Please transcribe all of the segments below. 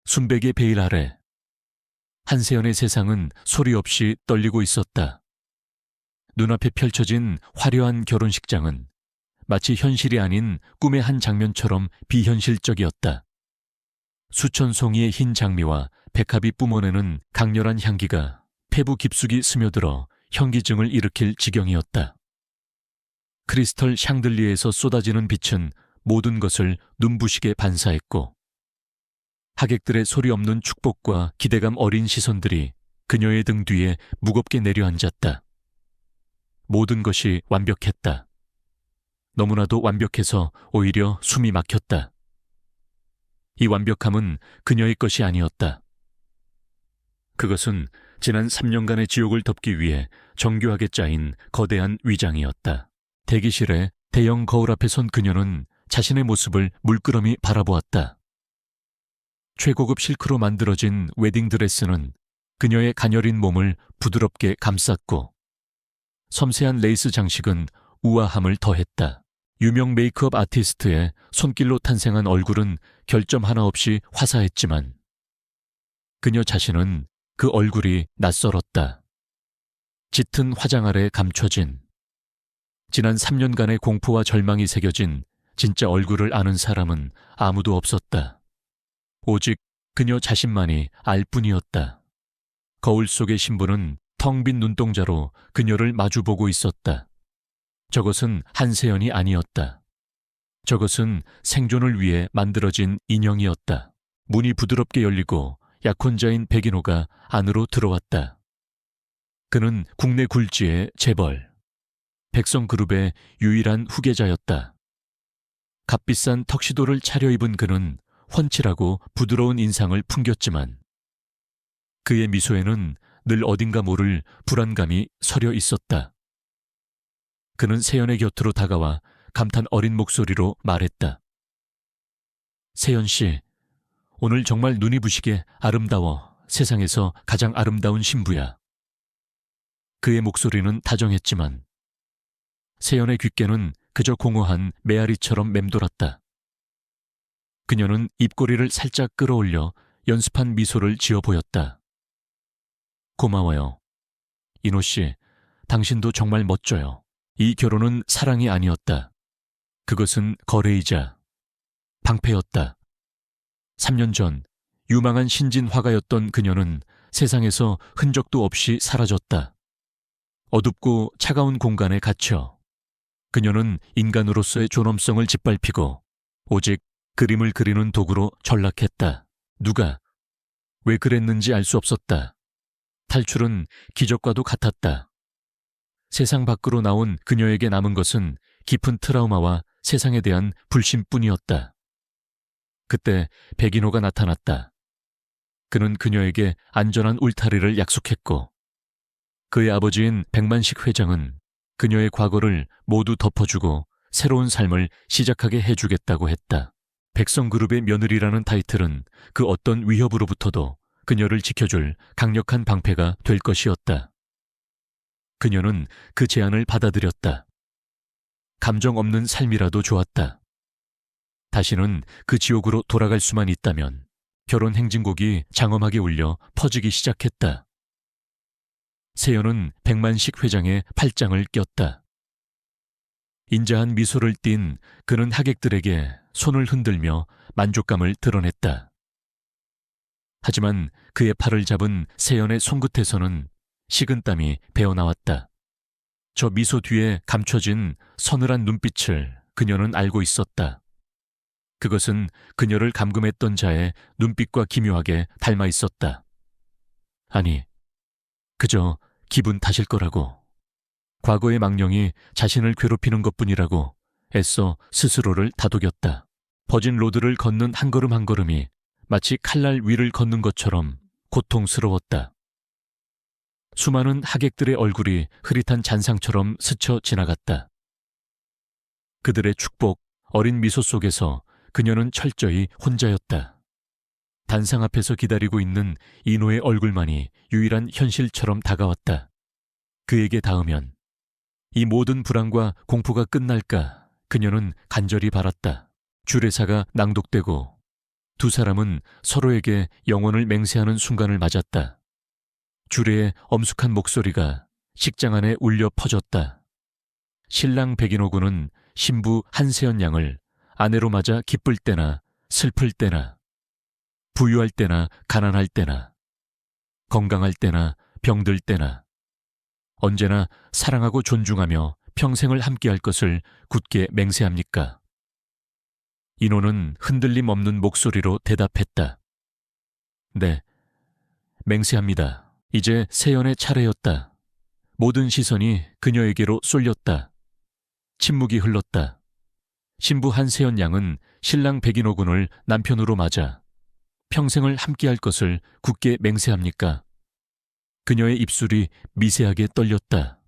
순백의 베일 아래 한세연의 세상은 소리 없이 떨리고 있었다. 눈앞에 펼쳐진 화려한 결혼식장은 마치 현실이 아닌 꿈의 한 장면처럼 비현실적이었다. 수천 송이의 흰 장미와 백합이 뿜어내는 강렬한 향기가 폐부 깊숙이 스며들어 현기증을 일으킬 지경이었다. 크리스털 샹들리에서 쏟아지는 빛은 모든 것을 눈부시게 반사했고, 하객들의 소리 없는 축복과 기대감 어린 시선들이 그녀의 등 뒤에 무겁게 내려앉았다. 모든 것이 완벽했다. 너무나도 완벽해서 오히려 숨이 막혔다. 이 완벽함은 그녀의 것이 아니었다. 그것은 지난 3년간의 지옥을 덮기 위해 정교하게 짜인 거대한 위장이었다. 대기실에 대형 거울 앞에 선 그녀는 자신의 모습을 물끄러미 바라보았다. 최고급 실크로 만들어진 웨딩드레스는 그녀의 가녀린 몸을 부드럽게 감쌌고, 섬세한 레이스 장식은 우아함을 더했다. 유명 메이크업 아티스트의 손길로 탄생한 얼굴은 결점 하나 없이 화사했지만, 그녀 자신은 그 얼굴이 낯설었다. 짙은 화장 아래 감춰진, 지난 3년간의 공포와 절망이 새겨진 진짜 얼굴을 아는 사람은 아무도 없었다. 오직 그녀 자신만이 알 뿐이었다. 거울 속의 신부는 텅 빈 눈동자로 그녀를 마주보고 있었다. 저것은 한세연이 아니었다. 저것은 생존을 위해 만들어진 인형이었다. 문이 부드럽게 열리고 약혼자인 백인호가 안으로 들어왔다. 그는 국내 굴지의 재벌, 백성그룹의 유일한 후계자였다. 값비싼 턱시도를 차려입은 그는 훤칠하고 부드러운 인상을 풍겼지만, 그의 미소에는 늘 어딘가 모를 불안감이 서려 있었다. 그는 세연의 곁으로 다가와 감탄 어린 목소리로 말했다. 세연 씨, 오늘 정말 눈이 부시게 아름다워. 세상에서 가장 아름다운 신부야. 그의 목소리는 다정했지만 세연의 귓게는 그저 공허한 메아리처럼 맴돌았다. 그녀는 입꼬리를 살짝 끌어올려 연습한 미소를 지어 보였다. 고마워요. 인호 씨, 당신도 정말 멋져요. 이 결혼은 사랑이 아니었다. 그것은 거래이자 방패였다. 3년 전 유망한 신진 화가였던 그녀는 세상에서 흔적도 없이 사라졌다. 어둡고 차가운 공간에 갇혀 그녀는 인간으로서의 존엄성을 짓밟히고 오직 그림을 그리는 도구로 전락했다. 누가, 왜 그랬는지 알 수 없었다. 탈출은 기적과도 같았다. 세상 밖으로 나온 그녀에게 남은 것은 깊은 트라우마와 세상에 대한 불신뿐이었다. 그때 백인호가 나타났다. 그는 그녀에게 안전한 울타리를 약속했고, 그의 아버지인 백만식 회장은 그녀의 과거를 모두 덮어주고 새로운 삶을 시작하게 해주겠다고 했다. 백성그룹의 며느리라는 타이틀은 그 어떤 위협으로부터도 그녀를 지켜줄 강력한 방패가 될 것이었다. 그녀는 그 제안을 받아들였다. 감정 없는 삶이라도 좋았다. 다시는 그 지옥으로 돌아갈 수만 있다면. 결혼 행진곡이 장엄하게 울려 퍼지기 시작했다. 세연은 백만식 회장의 팔짱을 꼈다. 인자한 미소를 띤 그는 하객들에게 손을 흔들며 만족감을 드러냈다. 하지만 그의 팔을 잡은 세연의 손끝에서는 식은땀이 배어나왔다. 저 미소 뒤에 감춰진 서늘한 눈빛을 그녀는 알고 있었다. 그것은 그녀를 감금했던 자의 눈빛과 기묘하게 닮아 있었다. 아니, 그저 기분 탓일 거라고. 과거의 망령이 자신을 괴롭히는 것뿐이라고 애써 스스로를 다독였다. 버진 로드를 걷는 한 걸음 한 걸음이 마치 칼날 위를 걷는 것처럼 고통스러웠다. 수많은 하객들의 얼굴이 흐릿한 잔상처럼 스쳐 지나갔다. 그들의 축복, 어린 미소 속에서 그녀는 철저히 혼자였다. 단상 앞에서 기다리고 있는 인호의 얼굴만이 유일한 현실처럼 다가왔다. 그에게 닿으면 이 모든 불안과 공포가 끝날까 그녀는 간절히 바랐다. 주례사가 낭독되고 두 사람은 서로에게 영혼을 맹세하는 순간을 맞았다. 주례의 엄숙한 목소리가 식장 안에 울려 퍼졌다. 신랑 백인호 군은 신부 한세연 양을 아내로 맞아 기쁠 때나 슬플 때나 부유할 때나 가난할 때나 건강할 때나 병들 때나 언제나 사랑하고 존중하며 평생을 함께할 것을 굳게 맹세합니까? 인호는 흔들림 없는 목소리로 대답했다. 네, 맹세합니다. 이제 세연의 차례였다. 모든 시선이 그녀에게로 쏠렸다. 침묵이 흘렀다. 신부 한세연 양은 신랑 백인호 군을 남편으로 맞아 평생을 함께할 것을 굳게 맹세합니까? 그녀의 입술이 미세하게 떨렸다.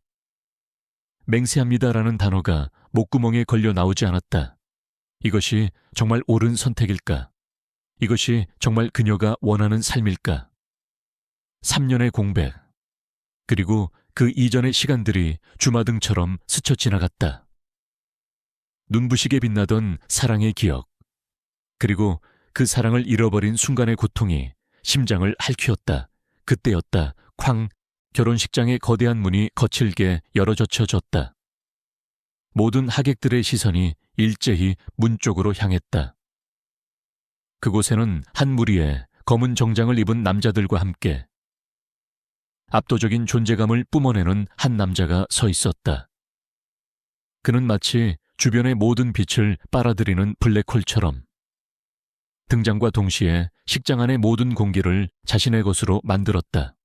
맹세합니다라는 단어가 목구멍에 걸려 나오지 않았다. 이것이 정말 옳은 선택일까? 이것이 정말 그녀가 원하는 삶일까? 3년의 공백, 그리고 그 이전의 시간들이 주마등처럼 스쳐 지나갔다. 눈부시게 빛나던 사랑의 기억, 그리고 그 사랑을 잃어버린 순간의 고통이 심장을 핥히었다. 그때였다. 쾅! 결혼식장의 거대한 문이 거칠게 열어젖혀졌다. 모든 하객들의 시선이 일제히 문 쪽으로 향했다. 그곳에는 한 무리의 검은 정장을 입은 남자들과 함께 압도적인 존재감을 뿜어내는 한 남자가 서 있었다. 그는 마치 주변의 모든 빛을 빨아들이는 블랙홀처럼 등장과 동시에 식장 안의 모든 공기를 자신의 것으로 만들었다.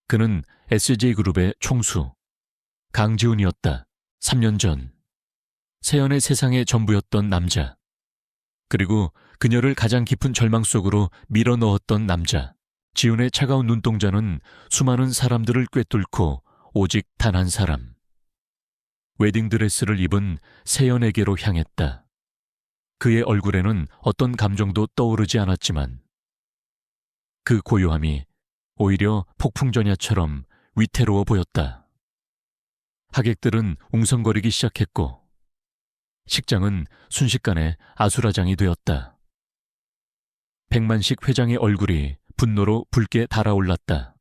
그는 SJ그룹의 총수 강지훈이었다. 3년 전 세연의 세상의 전부였던 남자, 그리고 그녀를 가장 깊은 절망 속으로 밀어넣었던 남자. 지훈의 차가운 눈동자는 수많은 사람들을 꿰뚫고 오직 단 한 사람, 웨딩드레스를 입은 세연에게로 향했다. 그의 얼굴에는 어떤 감정도 떠오르지 않았지만 그 고요함이 오히려 폭풍전야처럼 위태로워 보였다. 하객들은 웅성거리기 시작했고 식장은 순식간에 아수라장이 되었다. 백만식 회장의 얼굴이 분노로 붉게 달아올랐다.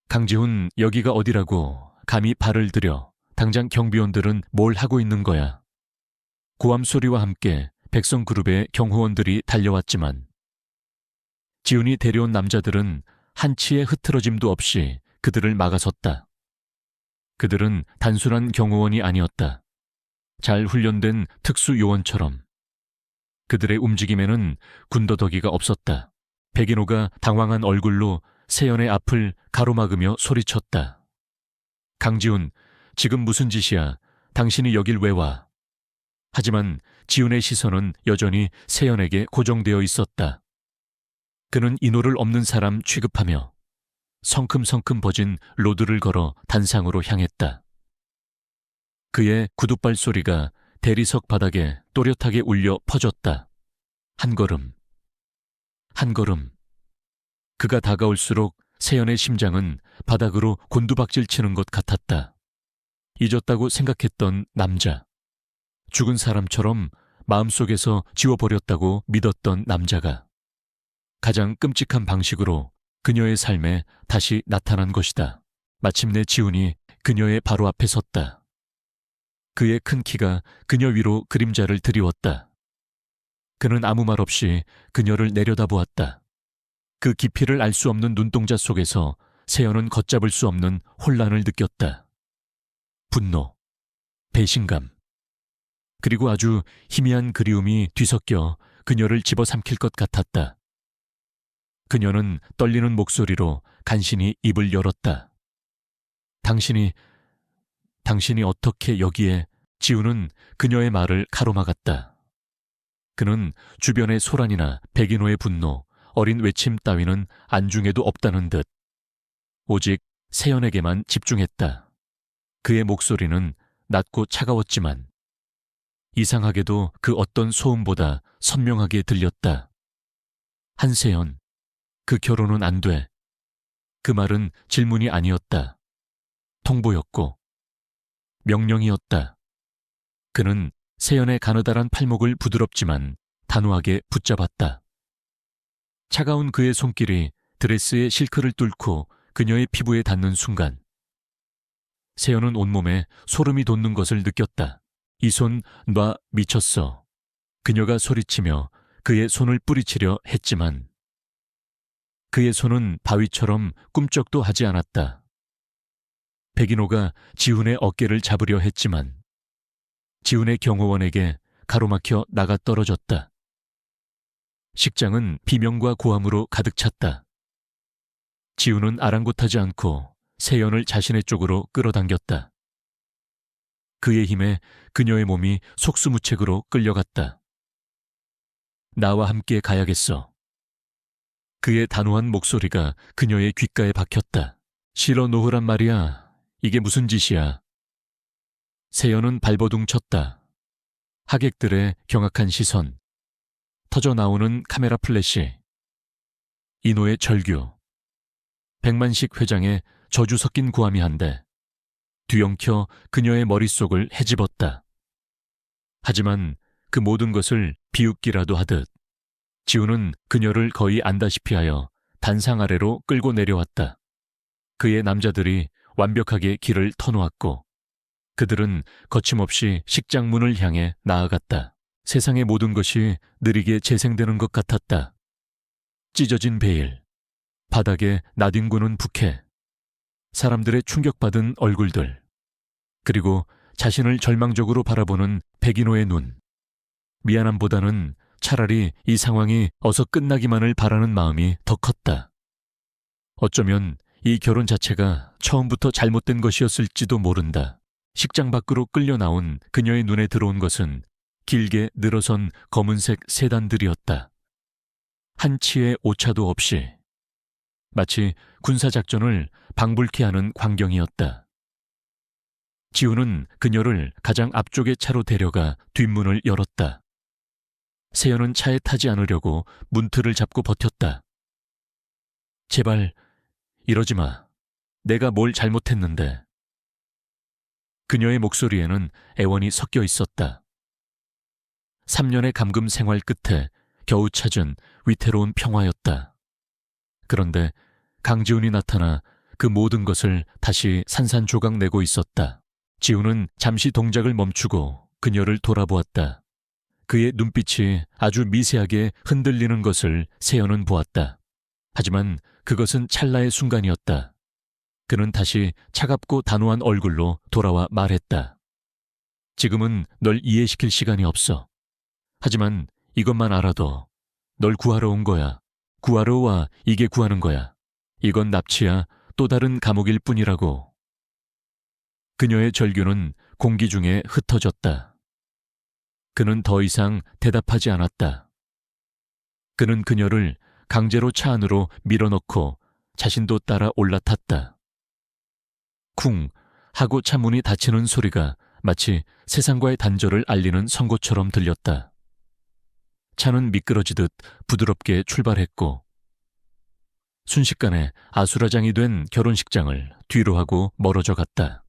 강지훈, 여기가 어디라고 감히 발을 들여. 당장 경비원들은 뭘 하고 있는 거야. 고함 소리와 함께 백성그룹의 경호원들이 달려왔지만 지훈이 데려온 남자들은 한치의 흐트러짐도 없이 그들을 막아섰다. 그들은 단순한 경호원이 아니었다. 잘 훈련된 특수요원처럼. 그들의 움직임에는 군더더기가 없었다. 백인호가 당황한 얼굴로 세연의 앞을 가로막으며 소리쳤다. 강지훈, 지금 무슨 짓이야? 당신이 여길 왜 와? 하지만 지훈의 시선은 여전히 세연에게 고정되어 있었다. 그는 인호를 없는 사람 취급하며 성큼성큼 버진 로드를 걸어 단상으로 향했다. 그의 구둣발 소리가 대리석 바닥에 또렷하게 울려 퍼졌다. 한 걸음, 한 걸음. 그가 다가올수록 세연의 심장은 바닥으로 곤두박질 치는 것 같았다. 잊었다고 생각했던 남자, 죽은 사람처럼 마음속에서 지워버렸다고 믿었던 남자가 가장 끔찍한 방식으로 그녀의 삶에 다시 나타난 것이다. 마침내 지훈이 그녀의 바로 앞에 섰다. 그의 큰 키가 그녀 위로 그림자를 드리웠다. 그는 아무 말 없이 그녀를 내려다보았다. 그 깊이를 알 수 없는 눈동자 속에서 세연은 걷잡을 수 없는 혼란을 느꼈다. 분노, 배신감, 그리고 아주 희미한 그리움이 뒤섞여 그녀를 집어삼킬 것 같았다. 그녀는 떨리는 목소리로 간신히 입을 열었다. 당신이 어떻게 여기에? 지훈은 그녀의 말을 가로막았다. 그는 주변의 소란이나 백인호의 분노, 어린 외침 따위는 안중에도 없다는 듯 오직 세연에게만 집중했다. 그의 목소리는 낮고 차가웠지만 이상하게도 그 어떤 소음보다 선명하게 들렸다. 한세연, 그 결혼은 안 돼. 그 말은 질문이 아니었다. 통보였고 명령이었다. 그는 세연의 가느다란 팔목을 부드럽지만 단호하게 붙잡았다. 차가운 그의 손길이 드레스의 실크를 뚫고 그녀의 피부에 닿는 순간 세연은 온몸에 소름이 돋는 것을 느꼈다. 이 손 놔, 미쳤어. 그녀가 소리치며 그의 손을 뿌리치려 했지만 그의 손은 바위처럼 꿈쩍도 하지 않았다. 백인호가 지훈의 어깨를 잡으려 했지만 지훈의 경호원에게 가로막혀 나가 떨어졌다. 식장은 비명과 고함으로 가득 찼다. 지훈은 아랑곳하지 않고 세연을 자신의 쪽으로 끌어당겼다. 그의 힘에 그녀의 몸이 속수무책으로 끌려갔다. 나와 함께 가야겠어. 그의 단호한 목소리가 그녀의 귓가에 박혔다. 실어 놓으란 말이야. 이게 무슨 짓이야. 세연은 발버둥 쳤다. 하객들의 경악한 시선, 터져나오는 카메라 플래시, 인호의 절규, 백만식 회장의 저주 섞인 고함이 한데 뒤엉켜 그녀의 머릿속을 헤집었다. 하지만 그 모든 것을 비웃기라도 하듯 지훈은 그녀를 거의 안다시피 하여 단상 아래로 끌고 내려왔다. 그의 남자들이 완벽하게 길을 터놓았고 그들은 거침없이 식장 문을 향해 나아갔다. 세상의 모든 것이 느리게 재생되는 것 같았다. 찢어진 베일, 바닥에 나뒹구는 부케, 사람들의 충격받은 얼굴들, 그리고 자신을 절망적으로 바라보는 백인호의 눈. 미안함보다는 차라리 이 상황이 어서 끝나기만을 바라는 마음이 더 컸다. 어쩌면 이 결혼 자체가 처음부터 잘못된 것이었을지도 모른다. 식장 밖으로 끌려 나온 그녀의 눈에 들어온 것은 길게 늘어선 검은색 세단들이었다. 한 치의 오차도 없이 마치 군사작전을 방불케 하는 광경이었다. 지훈은 그녀를 가장 앞쪽의 차로 데려가 뒷문을 열었다. 세연은 차에 타지 않으려고 문틀을 잡고 버텼다. 제발 이러지 마. 내가 뭘 잘못했는데. 그녀의 목소리에는 애원이 섞여 있었다. 3년의 감금 생활 끝에 겨우 찾은 위태로운 평화였다. 그런데 강지훈이 나타나 그 모든 것을 다시 산산조각 내고 있었다. 지훈은 잠시 동작을 멈추고 그녀를 돌아보았다. 그의 눈빛이 아주 미세하게 흔들리는 것을 세연은 보았다. 하지만 그것은 찰나의 순간이었다. 그는 다시 차갑고 단호한 얼굴로 돌아와 말했다. 지금은 널 이해시킬 시간이 없어. 하지만 이것만 알아도 널 구하러 온 거야. 구하러 와. 이게 구하는 거야. 이건 납치야. 또 다른 감옥일 뿐이라고. 그녀의 절규는 공기 중에 흩어졌다. 그는 더 이상 대답하지 않았다. 그는 그녀를 강제로 차 안으로 밀어넣고 자신도 따라 올라탔다. 쿵 하고 차 문이 닫히는 소리가 마치 세상과의 단절을 알리는 선고처럼 들렸다. 차는 미끄러지듯 부드럽게 출발했고 순식간에 아수라장이 된 결혼식장을 뒤로 하고 멀어져 갔다.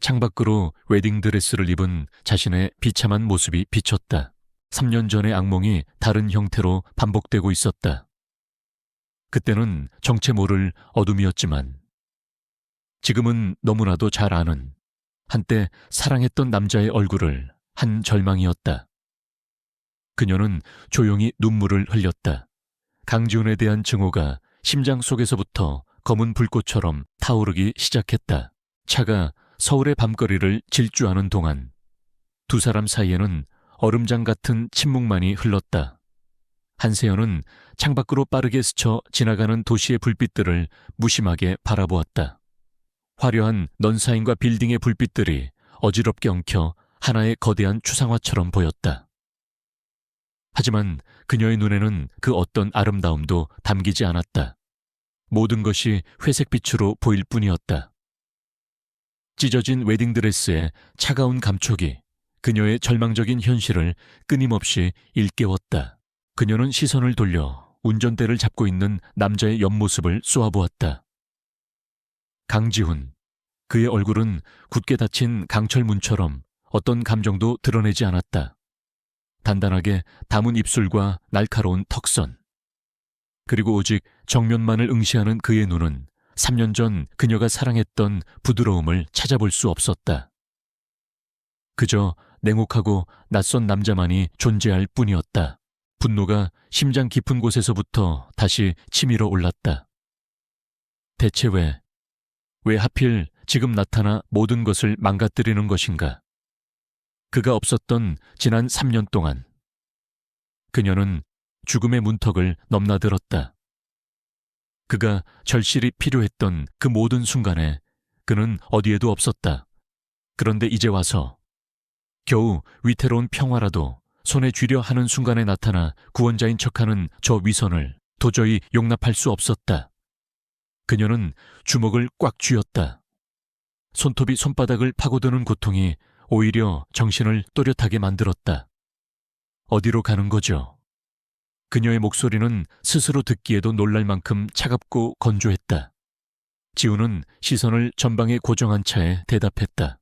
창밖으로 웨딩드레스를 입은 자신의 비참한 모습이 비쳤다. 3년 전의 악몽이 다른 형태로 반복되고 있었다. 그때는 정체 모를 어둠이었지만 지금은 너무나도 잘 아는 한때 사랑했던 남자의 얼굴을 한 절망이었다. 그녀는 조용히 눈물을 흘렸다. 강지훈에 대한 증오가 심장 속에서부터 검은 불꽃처럼 타오르기 시작했다. 차가 서울의 밤거리를 질주하는 동안 두 사람 사이에는 얼음장 같은 침묵만이 흘렀다. 한세연은 창밖으로 빠르게 스쳐 지나가는 도시의 불빛들을 무심하게 바라보았다. 화려한 넌사인과 빌딩의 불빛들이 어지럽게 엉켜 하나의 거대한 추상화처럼 보였다. 하지만 그녀의 눈에는 그 어떤 아름다움도 담기지 않았다. 모든 것이 회색빛으로 보일 뿐이었다. 찢어진 웨딩드레스의 차가운 감촉이 그녀의 절망적인 현실을 끊임없이 일깨웠다. 그녀는 시선을 돌려 운전대를 잡고 있는 남자의 옆모습을 쏘아보았다. 강지훈. 그의 얼굴은 굳게 닫힌 강철문처럼 어떤 감정도 드러내지 않았다. 단단하게 담은 입술과 날카로운 턱선. 그리고 오직 정면만을 응시하는 그의 눈은 3년 전 그녀가 사랑했던 부드러움을 찾아볼 수 없었다. 그저 냉혹하고 낯선 남자만이 존재할 뿐이었다. 분노가 심장 깊은 곳에서부터 다시 치밀어 올랐다. 대체 왜 하필 지금 나타나 모든 것을 망가뜨리는 것인가? 그가 없었던 지난 3년 동안 그녀는 죽음의 문턱을 넘나들었다. 그가 절실히 필요했던 그 모든 순간에 그는 어디에도 없었다. 그런데 이제 와서 겨우 위태로운 평화라도 손에 쥐려 하는 순간에 나타나 구원자인 척하는 저 위선을 도저히 용납할 수 없었다. 그녀는 주먹을 꽉 쥐었다. 손톱이 손바닥을 파고드는 고통이 오히려 정신을 또렷하게 만들었다. 어디로 가는 거죠? 그녀의 목소리는 스스로 듣기에도 놀랄 만큼 차갑고 건조했다. 지우는 시선을 전방에 고정한 차에 대답했다.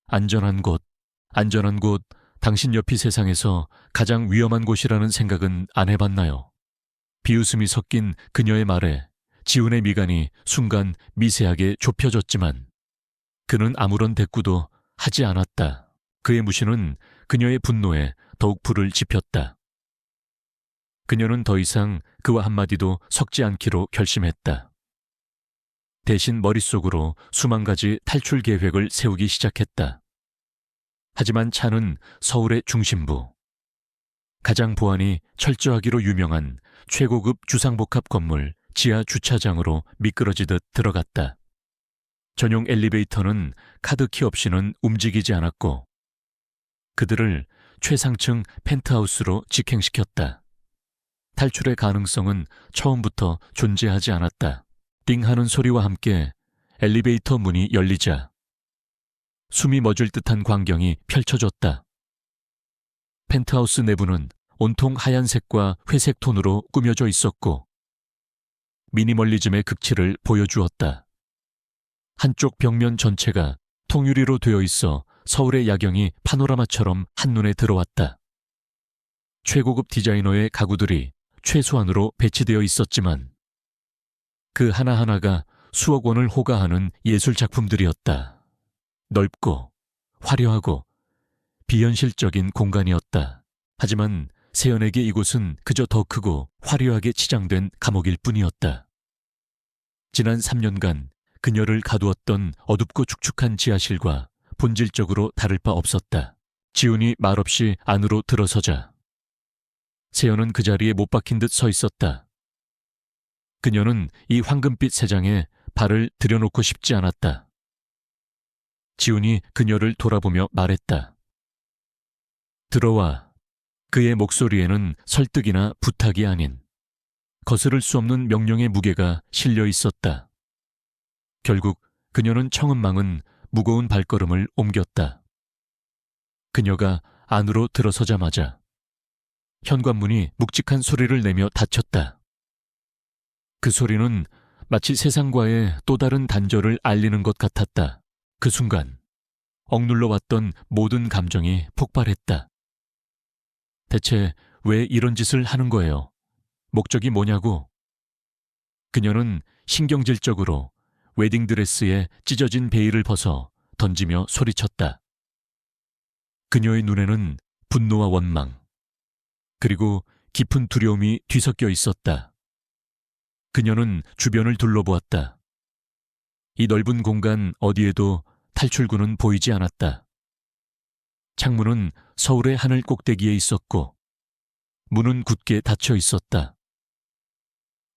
안전한 곳, 당신 옆이 세상에서 가장 위험한 곳이라는 생각은 안 해봤나요? 비웃음이 섞인 그녀의 말에 지훈의 미간이 순간 미세하게 좁혀졌지만 그는 아무런 대꾸도 하지 않았다. 그의 무시는 그녀의 분노에 더욱 불을 지폈다. 그녀는 더 이상 그와 한마디도 섞지 않기로 결심했다. 대신 머릿속으로 수만 가지 탈출 계획을 세우기 시작했다. 하지만 차는 서울의 중심부, 가장 보안이 철저하기로 유명한 최고급 주상복합 건물 지하 주차장으로 미끄러지듯 들어갔다. 전용 엘리베이터는 카드키 없이는 움직이지 않았고 그들을 최상층 펜트하우스로 직행시켰다. 탈출의 가능성은 처음부터 존재하지 않았다. 띵 하는 소리와 함께 엘리베이터 문이 열리자 숨이 멎을 듯한 광경이 펼쳐졌다. 펜트하우스 내부는 온통 하얀색과 회색 톤으로 꾸며져 있었고 미니멀리즘의 극치를 보여주었다. 한쪽 벽면 전체가 통유리로 되어 있어 서울의 야경이 파노라마처럼 한눈에 들어왔다. 최고급 디자이너의 가구들이 최소한으로 배치되어 있었지만 그 하나하나가 수억 원을 호가하는 예술 작품들이었다. 넓고 화려하고 비현실적인 공간이었다. 하지만 세연에게 이곳은 그저 더 크고 화려하게 치장된 감옥일 뿐이었다. 지난 3년간 그녀를 가두었던 어둡고 축축한 지하실과 본질적으로 다를 바 없었다. 지훈이 말없이 안으로 들어서자 세연은 그 자리에 못 박힌 듯 서 있었다. 그녀는 이 황금빛 세장에 발을 들여놓고 싶지 않았다. 지훈이 그녀를 돌아보며 말했다. 들어와. 그의 목소리에는 설득이나 부탁이 아닌 거스를 수 없는 명령의 무게가 실려 있었다. 결국 그녀는 청은망은 무거운 발걸음을 옮겼다. 그녀가 안으로 들어서자마자 현관문이 묵직한 소리를 내며 닫혔다. 그 소리는 마치 세상과의 또 다른 단절을 알리는 것 같았다. 그 순간 억눌러 왔던 모든 감정이 폭발했다. 대체 왜 이런 짓을 하는 거예요? 목적이 뭐냐고? 그녀는 신경질적으로 웨딩드레스에 찢어진 베일을 벗어 던지며 소리쳤다. 그녀의 눈에는 분노와 원망, 그리고 깊은 두려움이 뒤섞여 있었다. 그녀는 주변을 둘러보았다. 이 넓은 공간 어디에도 탈출구는 보이지 않았다. 창문은 서울의 하늘 꼭대기에 있었고 문은 굳게 닫혀 있었다.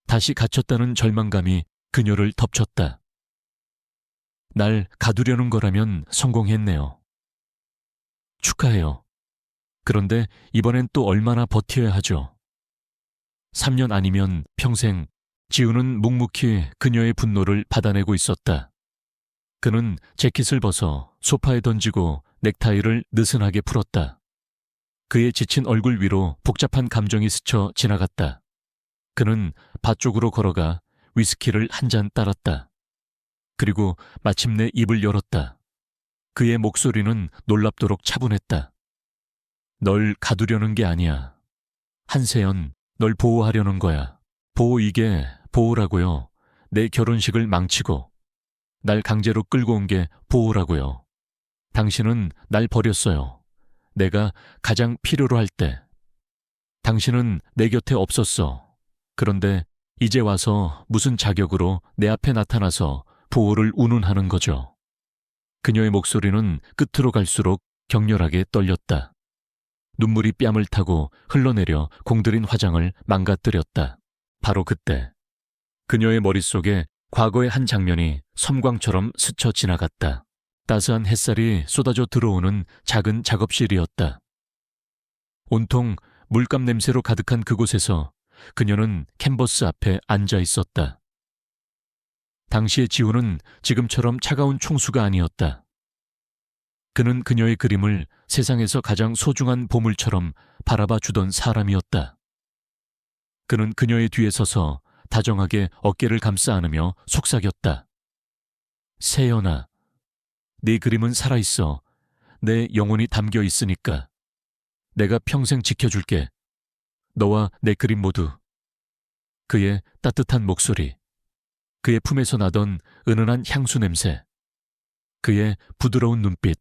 다시 갇혔다는 절망감이 그녀를 덮쳤다. 날 가두려는 거라면 성공했네요. 축하해요. 그런데 이번엔 또 얼마나 버텨야 하죠? 3년 아니면 평생. 지우는 묵묵히 그녀의 분노를 받아내고 있었다. 그는 재킷을 벗어 소파에 던지고 넥타이를 느슨하게 풀었다. 그의 지친 얼굴 위로 복잡한 감정이 스쳐 지나갔다. 그는 밭 쪽으로 걸어가 위스키를 한 잔 따랐다. 그리고 마침내 입을 열었다. 그의 목소리는 놀랍도록 차분했다. 널 가두려는 게 아니야. 한세연, 널 보호하려는 거야. 이게 보호라고요. 내 결혼식을 망치고 날 강제로 끌고 온 게 보호라고요. 당신은 날 버렸어요. 내가 가장 필요로 할 때. 당신은 내 곁에 없었어. 그런데 이제 와서 무슨 자격으로 내 앞에 나타나서 보호를 운운하는 거죠. 그녀의 목소리는 끝으로 갈수록 격렬하게 떨렸다. 눈물이 뺨을 타고 흘러내려 공들인 화장을 망가뜨렸다. 바로 그때 그녀의 머릿속에 과거의 한 장면이 섬광처럼 스쳐 지나갔다. 따스한 햇살이 쏟아져 들어오는 작은 작업실이었다. 온통 물감 냄새로 가득한 그곳에서 그녀는 캔버스 앞에 앉아 있었다. 당시의 지우는 지금처럼 차가운 총수가 아니었다. 그는 그녀의 그림을 세상에서 가장 소중한 보물처럼 바라봐 주던 사람이었다. 그는 그녀의 뒤에 서서 다정하게 어깨를 감싸 안으며 속삭였다. 세연아, 네 그림은 살아있어. 내 영혼이 담겨 있으니까. 내가 평생 지켜줄게. 너와 내 그림 모두. 그의 따뜻한 목소리, 그의 품에서 나던 은은한 향수 냄새, 그의 부드러운 눈빛,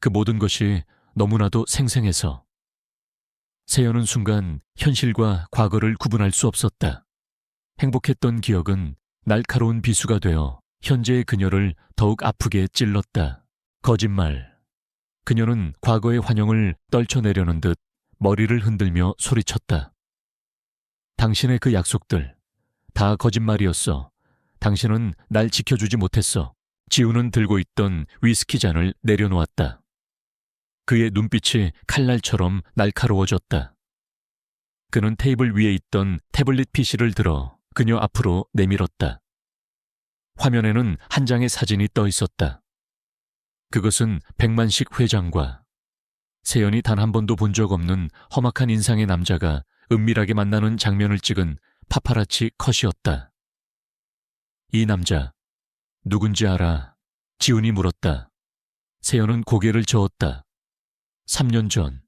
그 모든 것이 너무나도 생생해서 세연은 순간 현실과 과거를 구분할 수 없었다. 행복했던 기억은 날카로운 비수가 되어 현재의 그녀를 더욱 아프게 찔렀다. 거짓말. 그녀는 과거의 환영을 떨쳐내려는 듯 머리를 흔들며 소리쳤다. 당신의 그 약속들, 다 거짓말이었어. 당신은 날 지켜주지 못했어. 지우는 들고 있던 위스키 잔을 내려놓았다. 그의 눈빛이 칼날처럼 날카로워졌다. 그는 테이블 위에 있던 태블릿 PC를 들어 그녀 앞으로 내밀었다. 화면에는 한 장의 사진이 떠 있었다. 그것은 백만식 회장과 세연이 단 한 번도 본 적 없는 험악한 인상의 남자가 은밀하게 만나는 장면을 찍은 파파라치 컷이었다. 이 남자, 누군지 알아? 지훈이 물었다. 세연은 고개를 저었다. 3년 전,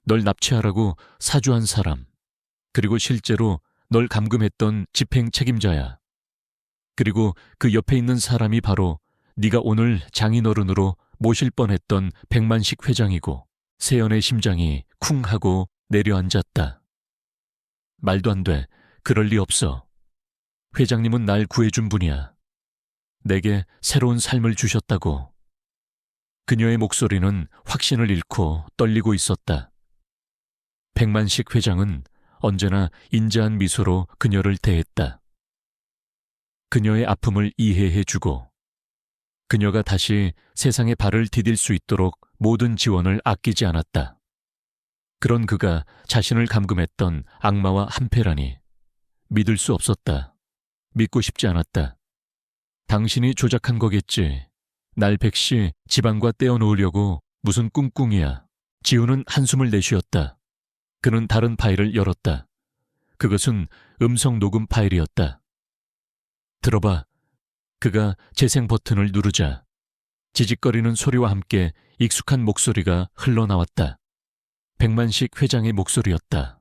널 납치하라고 사주한 사람, 그리고 실제로 널 감금했던 집행 책임자야. 그리고 그 옆에 있는 사람이 바로 네가 오늘 장인어른으로 모실 뻔했던 백만식 회장이고, 세연의 심장이 쿵 하고 내려앉았다. 말도 안 돼. 그럴 리 없어. 회장님은 날 구해준 분이야. 내게 새로운 삶을 주셨다고. 그녀의 목소리는 확신을 잃고 떨리고 있었다. 백만식 회장은 언제나 인자한 미소로 그녀를 대했다. 그녀의 아픔을 이해해주고 그녀가 다시 세상에 발을 디딜 수 있도록 모든 지원을 아끼지 않았다. 그런 그가 자신을 감금했던 악마와 한패라니 믿을 수 없었다. 믿고 싶지 않았다. 당신이 조작한 거겠지. 날 백시 지방과 떼어놓으려고 무슨 꿍꿍이야. 지우는 한숨을 내쉬었다. 그는 다른 파일을 열었다. 그것은 음성 녹음 파일이었다. 들어봐. 그가 재생 버튼을 누르자 지직거리는 소리와 함께 익숙한 목소리가 흘러나왔다. 백만식 회장의 목소리였다.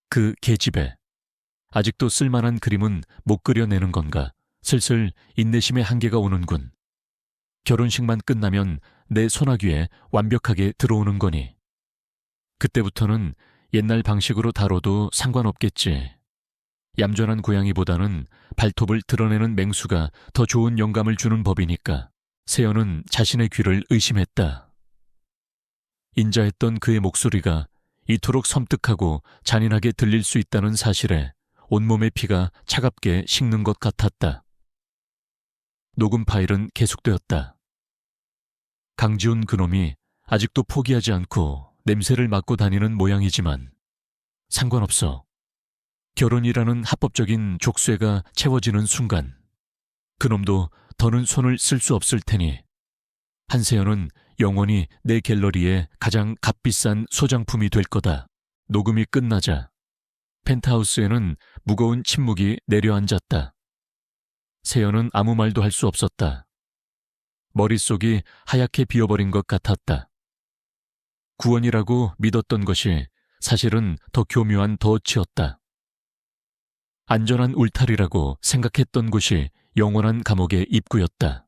그 계집애. 아직도 쓸만한 그림은 못 그려내는 건가. 슬슬 인내심의 한계가 오는군. 결혼식만 끝나면 내 소나귀에 완벽하게 들어오는 거니. 그때부터는 옛날 방식으로 다뤄도 상관없겠지. 얌전한 고양이보다는 발톱을 드러내는 맹수가 더 좋은 영감을 주는 법이니까. 세연은 자신의 귀를 의심했다. 인자했던 그의 목소리가 이토록 섬뜩하고 잔인하게 들릴 수 있다는 사실에 온몸의 피가 차갑게 식는 것 같았다. 녹음 파일은 계속되었다. 강지훈 그놈이 아직도 포기하지 않고 냄새를 맡고 다니는 모양이지만 상관없어. 결혼이라는 합법적인 족쇄가 채워지는 순간 그놈도 더는 손을 쓸 수 없을 테니 한세연은 영원히 내 갤러리의 가장 값비싼 소장품이 될 거다. 녹음이 끝나자 펜트하우스에는 무거운 침묵이 내려앉았다. 세연은 아무 말도 할 수 없었다. 머릿속이 하얗게 비어버린 것 같았다. 구원이라고 믿었던 것이 사실은 더 교묘한 덫이었다. 안전한 울타리라고 생각했던 곳이 영원한 감옥의 입구였다.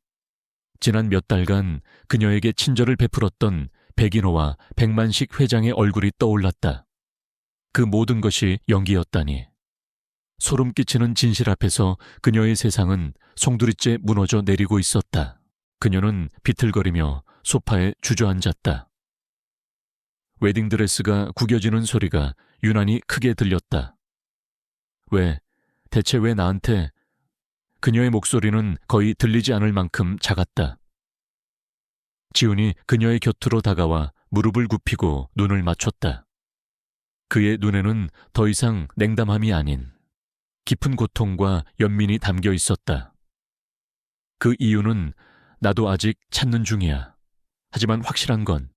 지난 몇 달간 그녀에게 친절을 베풀었던 백인호와 백만식 회장의 얼굴이 떠올랐다. 그 모든 것이 연기였다니. 소름 끼치는 진실 앞에서 그녀의 세상은 송두리째 무너져 내리고 있었다. 그녀는 비틀거리며 소파에 주저앉았다. 웨딩드레스가 구겨지는 소리가 유난히 크게 들렸다. 대체 왜 나한테? 그녀의 목소리는 거의 들리지 않을 만큼 작았다. 지훈이 그녀의 곁으로 다가와 무릎을 굽히고 눈을 맞췄다. 그의 눈에는 더 이상 냉담함이 아닌 깊은 고통과 연민이 담겨 있었다. 그 이유는 나도 아직 찾는 중이야. 하지만 확실한 건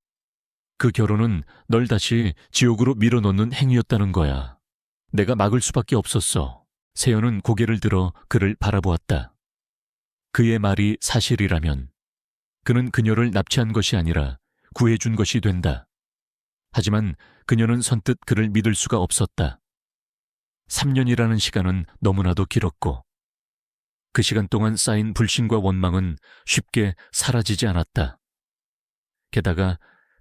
그 결혼은 널 다시 지옥으로 밀어넣는 행위였다는 거야. 내가 막을 수밖에 없었어. 세연은 고개를 들어 그를 바라보았다. 그의 말이 사실이라면 그는 그녀를 납치한 것이 아니라 구해준 것이 된다. 하지만 그녀는 선뜻 그를 믿을 수가 없었다. 3년이라는 시간은 너무나도 길었고 그 시간 동안 쌓인 불신과 원망은 쉽게 사라지지 않았다. 게다가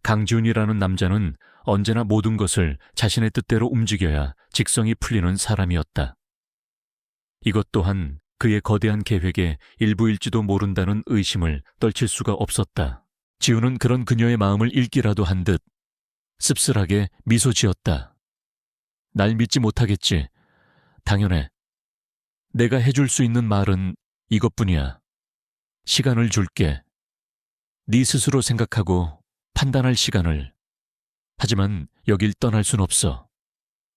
강지훈이라는 남자는 언제나 모든 것을 자신의 뜻대로 움직여야 직성이 풀리는 사람이었다. 이것 또한 그의 거대한 계획의 일부일지도 모른다는 의심을 떨칠 수가 없었다. 지훈은 그런 그녀의 마음을 읽기라도 한 듯 씁쓸하게 미소 지었다. 날 믿지 못하겠지. 당연해. 내가 해줄 수 있는 말은 이것뿐이야. 시간을 줄게. 네 스스로 생각하고 판단할 시간을. 하지만 여길 떠날 순 없어.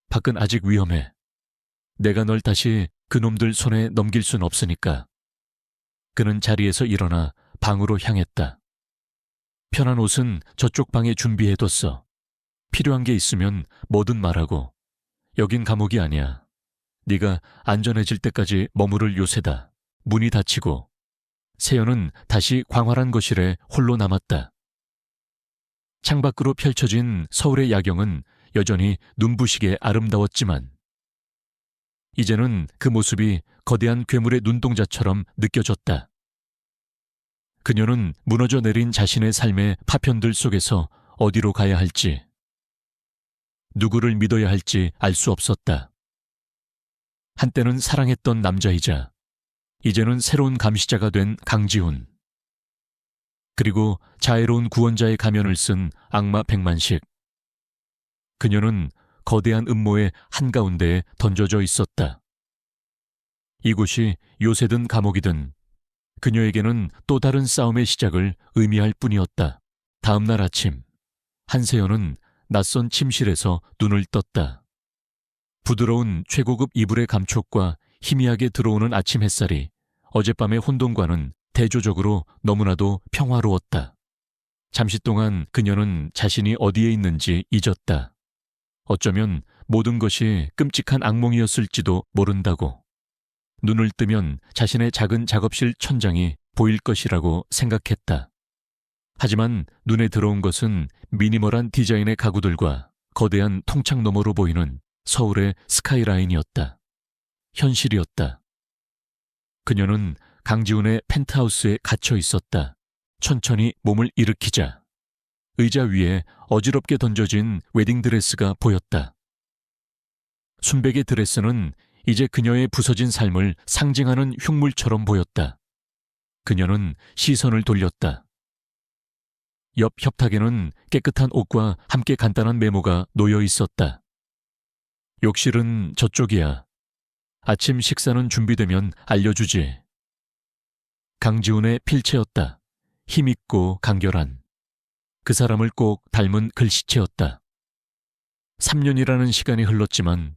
밖은 아직 위험해. 내가 널 다시 그놈들 손에 넘길 순 없으니까. 그는 자리에서 일어나 방으로 향했다. 편한 옷은 저쪽 방에 준비해뒀어. 필요한 게 있으면 뭐든 말하고. 여긴 감옥이 아니야. 네가 안전해질 때까지 머무를 요새다. 문이 닫히고 세연은 다시 광활한 거실에 홀로 남았다. 창밖으로 펼쳐진 서울의 야경은 여전히 눈부시게 아름다웠지만 이제는 그 모습이 거대한 괴물의 눈동자처럼 느껴졌다. 그녀는 무너져 내린 자신의 삶의 파편들 속에서 어디로 가야 할지, 누구를 믿어야 할지 알 수 없었다. 한때는 사랑했던 남자이자 이제는 새로운 감시자가 된 강지훈. 그리고 자애로운 구원자의 가면을 쓴 악마 백만식. 그녀는 거대한 음모의 한가운데에 던져져 있었다. 이곳이 요새든 감옥이든 그녀에게는 또 다른 싸움의 시작을 의미할 뿐이었다. 다음 날 아침, 한세연은 낯선 침실에서 눈을 떴다. 부드러운 최고급 이불의 감촉과 희미하게 들어오는 아침 햇살이 어젯밤의 혼돈과는 대조적으로 너무나도 평화로웠다. 잠시 동안 그녀는 자신이 어디에 있는지 잊었다. 어쩌면 모든 것이 끔찍한 악몽이었을지도 모른다고. 눈을 뜨면 자신의 작은 작업실 천장이 보일 것이라고 생각했다. 하지만 눈에 들어온 것은 미니멀한 디자인의 가구들과 거대한 통창 너머로 보이는 서울의 스카이라인이었다. 현실이었다. 그녀는 강지훈의 펜트하우스에 갇혀 있었다. 천천히 몸을 일으키자 의자 위에 어지럽게 던져진 웨딩드레스가 보였다. 순백의 드레스는 이제 그녀의 부서진 삶을 상징하는 흉물처럼 보였다. 그녀는 시선을 돌렸다. 옆 협탁에는 깨끗한 옷과 함께 간단한 메모가 놓여 있었다. 욕실은 저쪽이야. 아침 식사는 준비되면 알려주지. 강지훈의 필체였다. 힘있고 간결한. 그 사람을 꼭 닮은 글씨체였다. 3년이라는 시간이 흘렀지만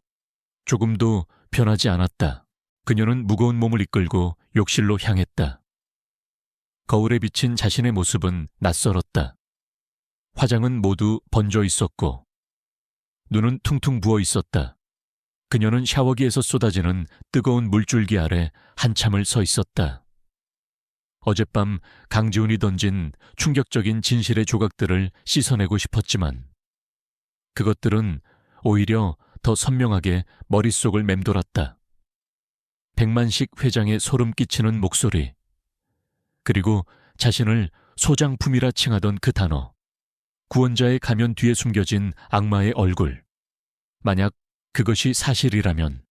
조금도 변하지 않았다. 그녀는 무거운 몸을 이끌고 욕실로 향했다. 거울에 비친 자신의 모습은 낯설었다. 화장은 모두 번져 있었고 눈은 퉁퉁 부어 있었다. 그녀는 샤워기에서 쏟아지는 뜨거운 물줄기 아래 한참을 서 있었다. 어젯밤 강지훈이 던진 충격적인 진실의 조각들을 씻어내고 싶었지만 그것들은 오히려 더 선명하게 머릿속을 맴돌았다. 백만식 회장의 소름 끼치는 목소리, 그리고 자신을 소장품이라 칭하던 그 단어, 구원자의 가면 뒤에 숨겨진 악마의 얼굴. 만약 그것이 사실이라면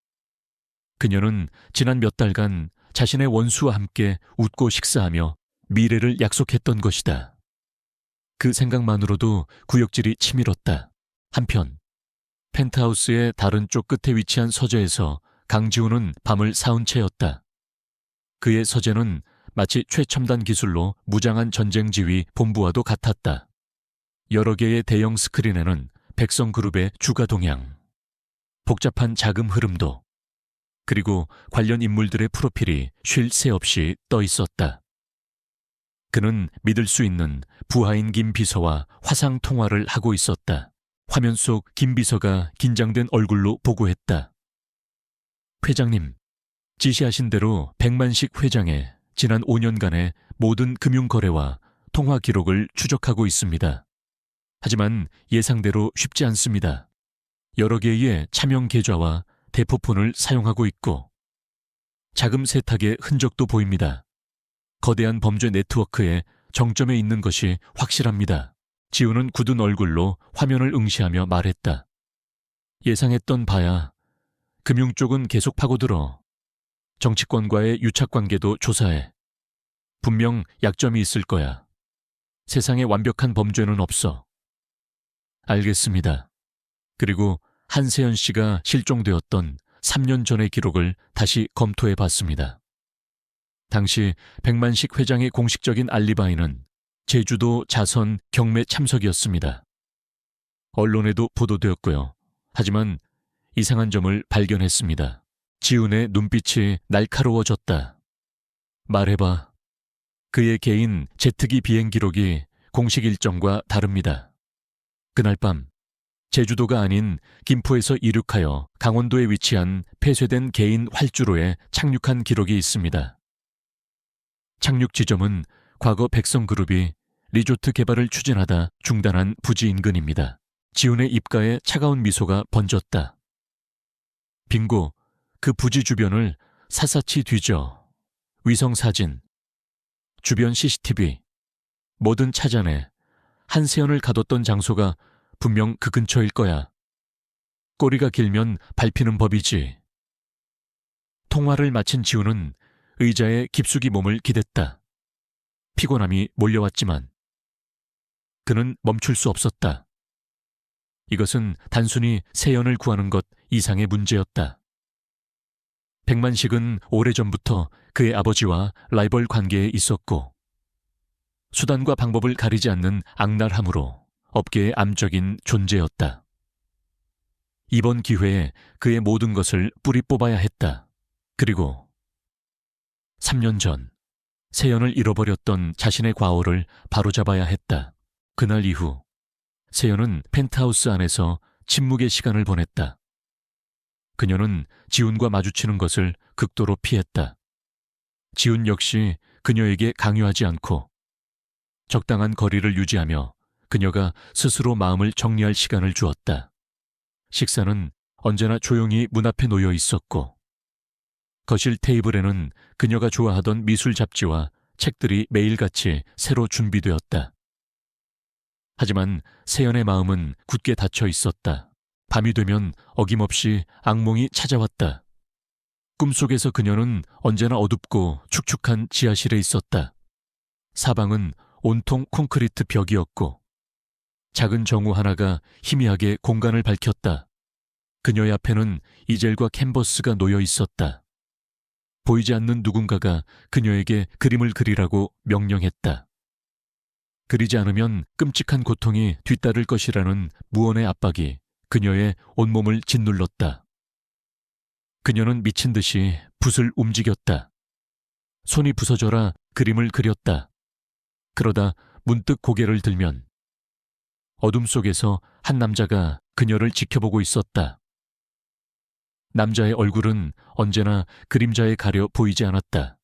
그녀는 지난 몇 달간 자신의 원수와 함께 웃고 식사하며 미래를 약속했던 것이다. 그 생각만으로도 구역질이 치밀었다. 한편 펜트하우스의 다른 쪽 끝에 위치한 서재에서 강지훈은 밤을 사운 채였다. 그의 서재는 마치 최첨단 기술로 무장한 전쟁지휘 본부와도 같았다. 여러 개의 대형 스크린에는 백성그룹의 주가 동향, 복잡한 자금 흐름도, 그리고 관련 인물들의 프로필이 쉴 새 없이 떠 있었다. 그는 믿을 수 있는 부하인 김 비서와 화상 통화를 하고 있었다. 화면 속 김 비서가 긴장된 얼굴로 보고했다. 회장님, 지시하신 대로 백만식 회장의 지난 5년간의 모든 금융거래와 통화 기록을 추적하고 있습니다. 하지만 예상대로 쉽지 않습니다. 여러 개의 차명 계좌와 대포폰을 사용하고 있고 자금 세탁의 흔적도 보입니다. 거대한 범죄 네트워크의 정점에 있는 것이 확실합니다. 지훈은 굳은 얼굴로 화면을 응시하며 말했다. 예상했던 바야. 금융 쪽은 계속 파고들어. 정치권과의 유착관계도 조사해. 분명 약점이 있을 거야. 세상에 완벽한 범죄는 없어. 알겠습니다. 그리고 한세연 씨가 실종되었던 3년 전의 기록을 다시 검토해 봤습니다. 당시 백만식 회장의 공식적인 알리바이는 제주도 자선 경매 참석이었습니다. 언론에도 보도되었고요. 하지만 이상한 점을 발견했습니다. 지훈의 눈빛이 날카로워졌다. 말해봐. 그의 개인 제트기 비행 기록이 공식 일정과 다릅니다. 그날 밤 제주도가 아닌 김포에서 이륙하여 강원도에 위치한 폐쇄된 개인 활주로에 착륙한 기록이 있습니다. 착륙 지점은 과거 백성그룹이 리조트 개발을 추진하다 중단한 부지 인근입니다. 지훈의 입가에 차가운 미소가 번졌다. 빙고, 그 부지 주변을 샅샅이 뒤져. 위성사진, 주변 CCTV, 뭐든 찾아내. 한세연을 가뒀던 장소가 분명 그 근처일 거야. 꼬리가 길면 밟히는 법이지. 통화를 마친 지훈은 의자에 깊숙이 몸을 기댔다. 피곤함이 몰려왔지만 그는 멈출 수 없었다. 이것은 단순히 세연을 구하는 것 이상의 문제였다. 백만식은 오래전부터 그의 아버지와 라이벌 관계에 있었고 수단과 방법을 가리지 않는 악랄함으로 업계의 암적인 존재였다. 이번 기회에 그의 모든 것을 뿌리 뽑아야 했다. 그리고 3년 전 세연을 잃어버렸던 자신의 과오를 바로잡아야 했다. 그날 이후 세연은 펜트하우스 안에서 침묵의 시간을 보냈다. 그녀는 지훈과 마주치는 것을 극도로 피했다. 지훈 역시 그녀에게 강요하지 않고 적당한 거리를 유지하며 그녀가 스스로 마음을 정리할 시간을 주었다. 식사는 언제나 조용히 문 앞에 놓여 있었고 거실 테이블에는 그녀가 좋아하던 미술 잡지와 책들이 매일같이 새로 준비되었다. 하지만 세연의 마음은 굳게 닫혀 있었다. 밤이 되면 어김없이 악몽이 찾아왔다. 꿈속에서 그녀는 언제나 어둡고 축축한 지하실에 있었다. 사방은 온통 콘크리트 벽이었고 작은 정우 하나가 희미하게 공간을 밝혔다. 그녀의 앞에는 이젤과 캔버스가 놓여 있었다. 보이지 않는 누군가가 그녀에게 그림을 그리라고 명령했다. 그리지 않으면 끔찍한 고통이 뒤따를 것이라는 무언의 압박이 그녀의 온몸을 짓눌렀다. 그녀는 미친 듯이 붓을 움직였다. 손이 부서져라 그림을 그렸다. 그러다 문득 고개를 들면 어둠 속에서 한 남자가 그녀를 지켜보고 있었다. 남자의 얼굴은 언제나 그림자에 가려 보이지 않았다.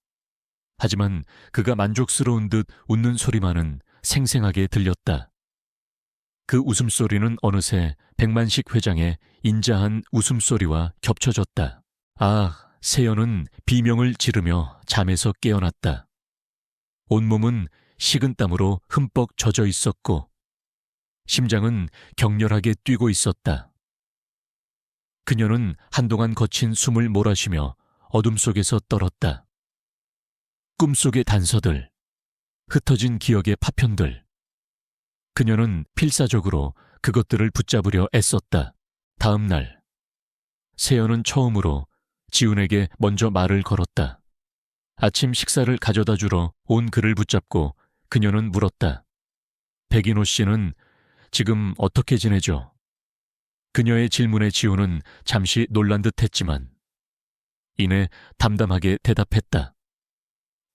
하지만 그가 만족스러운 듯 웃는 소리만은 생생하게 들렸다. 그 웃음소리는 어느새 백만식 회장의 인자한 웃음소리와 겹쳐졌다. 아, 세연은 비명을 지르며 잠에서 깨어났다. 온몸은 식은땀으로 흠뻑 젖어 있었고 심장은 격렬하게 뛰고 있었다. 그녀는 한동안 거친 숨을 몰아쉬며 어둠 속에서 떨었다. 꿈속의 단서들, 흩어진 기억의 파편들. 그녀는 필사적으로 그것들을 붙잡으려 애썼다. 다음 날, 세연은 처음으로 지훈에게 먼저 말을 걸었다. 아침 식사를 가져다 주러 온 그를 붙잡고 그녀는 물었다. 백인호 씨는 지금 어떻게 지내죠? 그녀의 질문에 지훈은 잠시 놀란 듯 했지만 이내 담담하게 대답했다.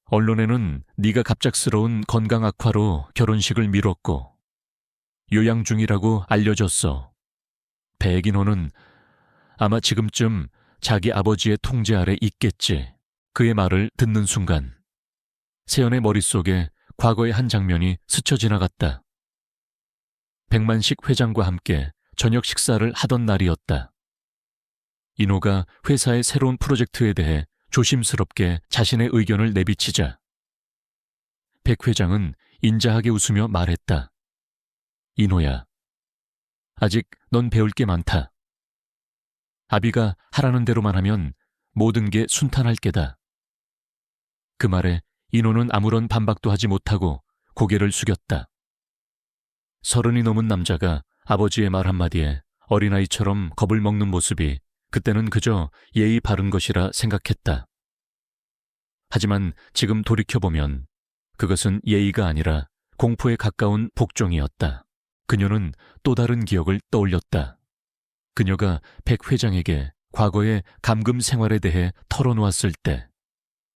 언론에는 네가 갑작스러운 건강 악화로 결혼식을 미뤘고 요양 중이라고 알려졌어. 백인호는 아마 지금쯤 자기 아버지의 통제 아래 있겠지. 그의 말을 듣는 순간 세연의 머릿속에 과거의 한 장면이 스쳐 지나갔다. 백만식 회장과 함께 저녁 식사를 하던 날이었다. 인호가 회사의 새로운 프로젝트에 대해 조심스럽게 자신의 의견을 내비치자 백 회장은 인자하게 웃으며 말했다. 인호야, 아직 넌 배울 게 많다. 아비가 하라는 대로만 하면 모든 게 순탄할 게다. 그 말에 인호는 아무런 반박도 하지 못하고 고개를 숙였다. 30이 넘은 남자가 아버지의 말 한마디에 어린아이처럼 겁을 먹는 모습이 그때는 그저 예의 바른 것이라 생각했다. 하지만 지금 돌이켜보면 그것은 예의가 아니라 공포에 가까운 복종이었다. 그녀는 또 다른 기억을 떠올렸다. 그녀가 백 회장에게 과거의 감금 생활에 대해 털어놓았을 때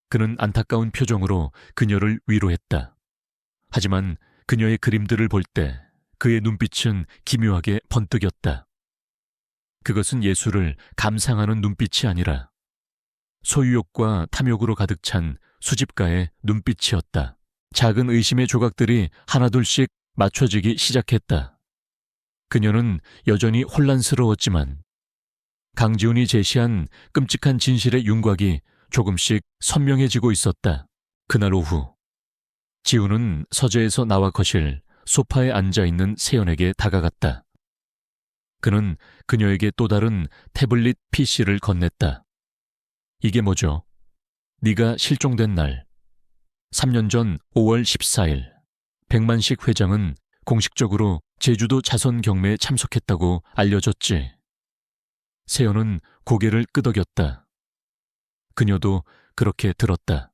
그는 안타까운 표정으로 그녀를 위로했다. 하지만 그녀의 그림들을 볼 때 그의 눈빛은 기묘하게 번뜩였다. 그것은 예술을 감상하는 눈빛이 아니라 소유욕과 탐욕으로 가득 찬 수집가의 눈빛이었다. 작은 의심의 조각들이 하나둘씩 맞춰지기 시작했다. 그녀는 여전히 혼란스러웠지만 강지훈이 제시한 끔찍한 진실의 윤곽이 조금씩 선명해지고 있었다. 그날 오후 지훈은 서재에서 나와 거실 소파에 앉아있는 세연에게 다가갔다. 그는 그녀에게 또 다른 태블릿 PC를 건넸다. 이게 뭐죠? 네가 실종된 날 3년 전 5월 14일 백만식 회장은 공식적으로 제주도 자선 경매에 참석했다고 알려졌지. 세연은 고개를 끄덕였다. 그녀도 그렇게 들었다.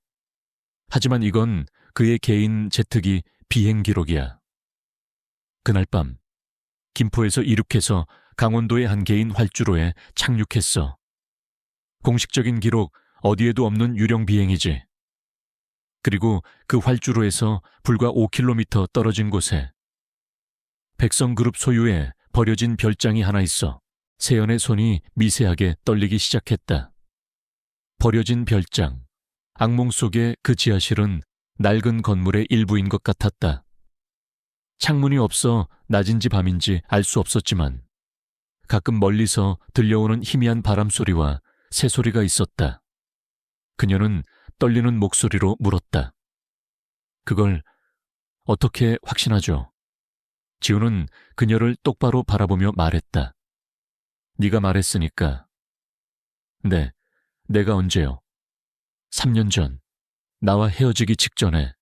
하지만 이건 그의 개인 제트기 비행 기록이야. 그날 밤 김포에서 이륙해서 강원도의 한 개인 활주로에 착륙했어. 공식적인 기록 어디에도 없는 유령 비행이지. 그리고 그 활주로에서 불과 5km 떨어진 곳에 백성그룹 소유의 버려진 별장이 하나 있어. 세연의 손이 미세하게 떨리기 시작했다. 버려진 별장. 악몽 속의 그 지하실은 낡은 건물의 일부인 것 같았다. 창문이 없어 낮인지 밤인지 알 수 없었지만 가끔 멀리서 들려오는 희미한 바람소리와 새소리가 있었다. 그녀는 떨리는 목소리로 물었다. 그걸 어떻게 확신하죠? 지훈은 그녀를 똑바로 바라보며 말했다. 네가 말했으니까. 네, 내가 언제요? 3년 전, 나와 헤어지기 직전에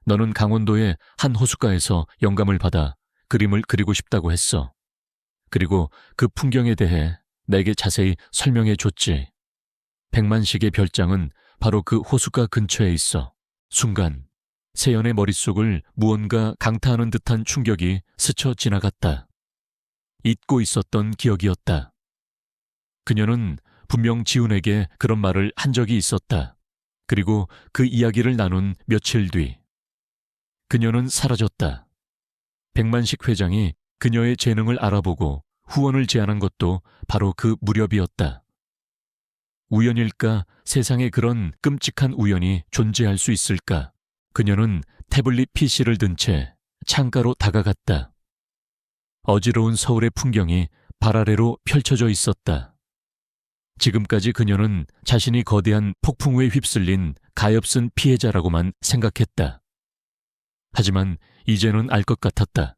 너는 강원도의 한 호숫가에서 영감을 받아 그림을 그리고 싶다고 했어. 그리고 그 풍경에 대해 내게 자세히 설명해 줬지. 백만식의 별장은 바로 그 호숫가 근처에 있어. 순간 세연의 머릿속을 무언가 강타하는 듯한 충격이 스쳐 지나갔다. 잊고 있었던 기억이었다. 그녀는 분명 지훈에게 그런 말을 한 적이 있었다. 그리고 그 이야기를 나눈 며칠 뒤 그녀는 사라졌다. 백만식 회장이 그녀의 재능을 알아보고 후원을 제안한 것도 바로 그 무렵이었다. 우연일까? 세상에 그런 끔찍한 우연이 존재할 수 있을까? 그녀는 태블릿 PC를 든 채 창가로 다가갔다. 어지러운 서울의 풍경이 발 아래로 펼쳐져 있었다. 지금까지 그녀는 자신이 거대한 폭풍우에 휩쓸린 가엾은 피해자라고만 생각했다. 하지만 이제는 알 것 같았다.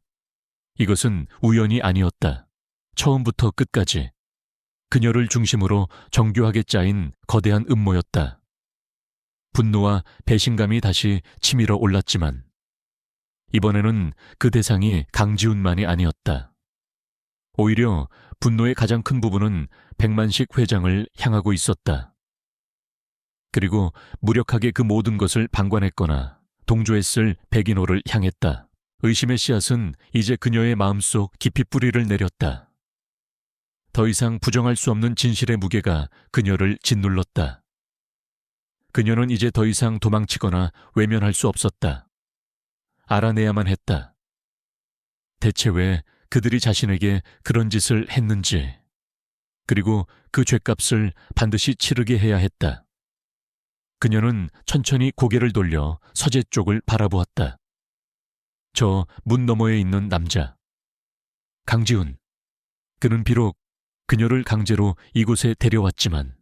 이것은 우연이 아니었다. 처음부터 끝까지 그녀를 중심으로 정교하게 짜인 거대한 음모였다. 분노와 배신감이 다시 치밀어 올랐지만 이번에는 그 대상이 강지훈만이 아니었다. 오히려 분노의 가장 큰 부분은 백만식 회장을 향하고 있었다. 그리고 무력하게 그 모든 것을 방관했거나 동조했을 백인호를 향했다. 의심의 씨앗은 이제 그녀의 마음속 깊이 뿌리를 내렸다. 더 이상 부정할 수 없는 진실의 무게가 그녀를 짓눌렀다. 그녀는 이제 더 이상 도망치거나 외면할 수 없었다. 알아내야만 했다. 대체 왜 그들이 자신에게 그런 짓을 했는지, 그리고 그 죗값을 반드시 치르게 해야 했다. 그녀는 천천히 고개를 돌려 서재 쪽을 바라보았다. 저 문 너머에 있는 남자. 강지훈. 그는 비록 그녀를 강제로 이곳에 데려왔지만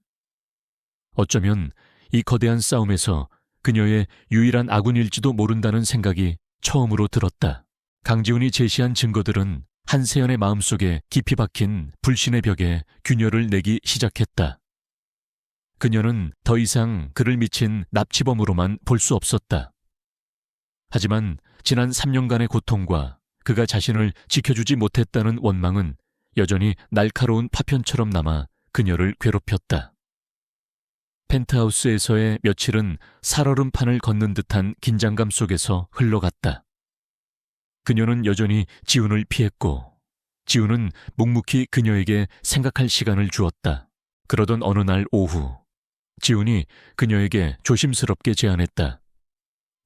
어쩌면 이 거대한 싸움에서 그녀의 유일한 아군일지도 모른다는 생각이 처음으로 들었다. 강지훈이 제시한 증거들은 한세연의 마음속에 깊이 박힌 불신의 벽에 균열을 내기 시작했다. 그녀는 더 이상 그를 미친 납치범으로만 볼 수 없었다. 하지만 지난 3년간의 고통과 그가 자신을 지켜주지 못했다는 원망은 여전히 날카로운 파편처럼 남아 그녀를 괴롭혔다. 펜트하우스에서의 며칠은 살얼음판을 걷는 듯한 긴장감 속에서 흘러갔다. 그녀는 여전히 지훈을 피했고 지훈은 묵묵히 그녀에게 생각할 시간을 주었다. 그러던 어느 날 오후 지훈이 그녀에게 조심스럽게 제안했다.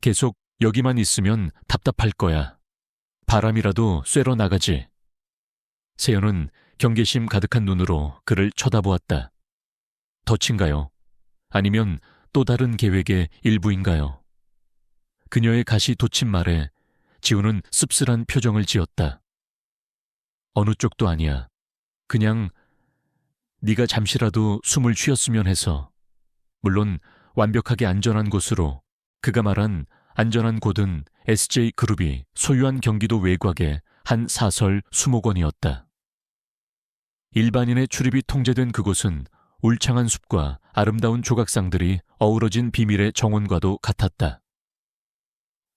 계속 여기만 있으면 답답할 거야. 바람이라도 쐬러 나가지. 세연은 경계심 가득한 눈으로 그를 쳐다보았다. 덫인가요? 아니면 또 다른 계획의 일부인가요? 그녀의 가시 돋친 말에 지훈은 씁쓸한 표정을 지었다. 어느 쪽도 아니야. 그냥 네가 잠시라도 숨을 쉬었으면 해서. 물론 완벽하게 안전한 곳으로. 그가 말한 안전한 곳은 SJ그룹이 소유한 경기도 외곽의 한 사설 수목원이었다. 일반인의 출입이 통제된 그곳은 울창한 숲과 아름다운 조각상들이 어우러진 비밀의 정원과도 같았다.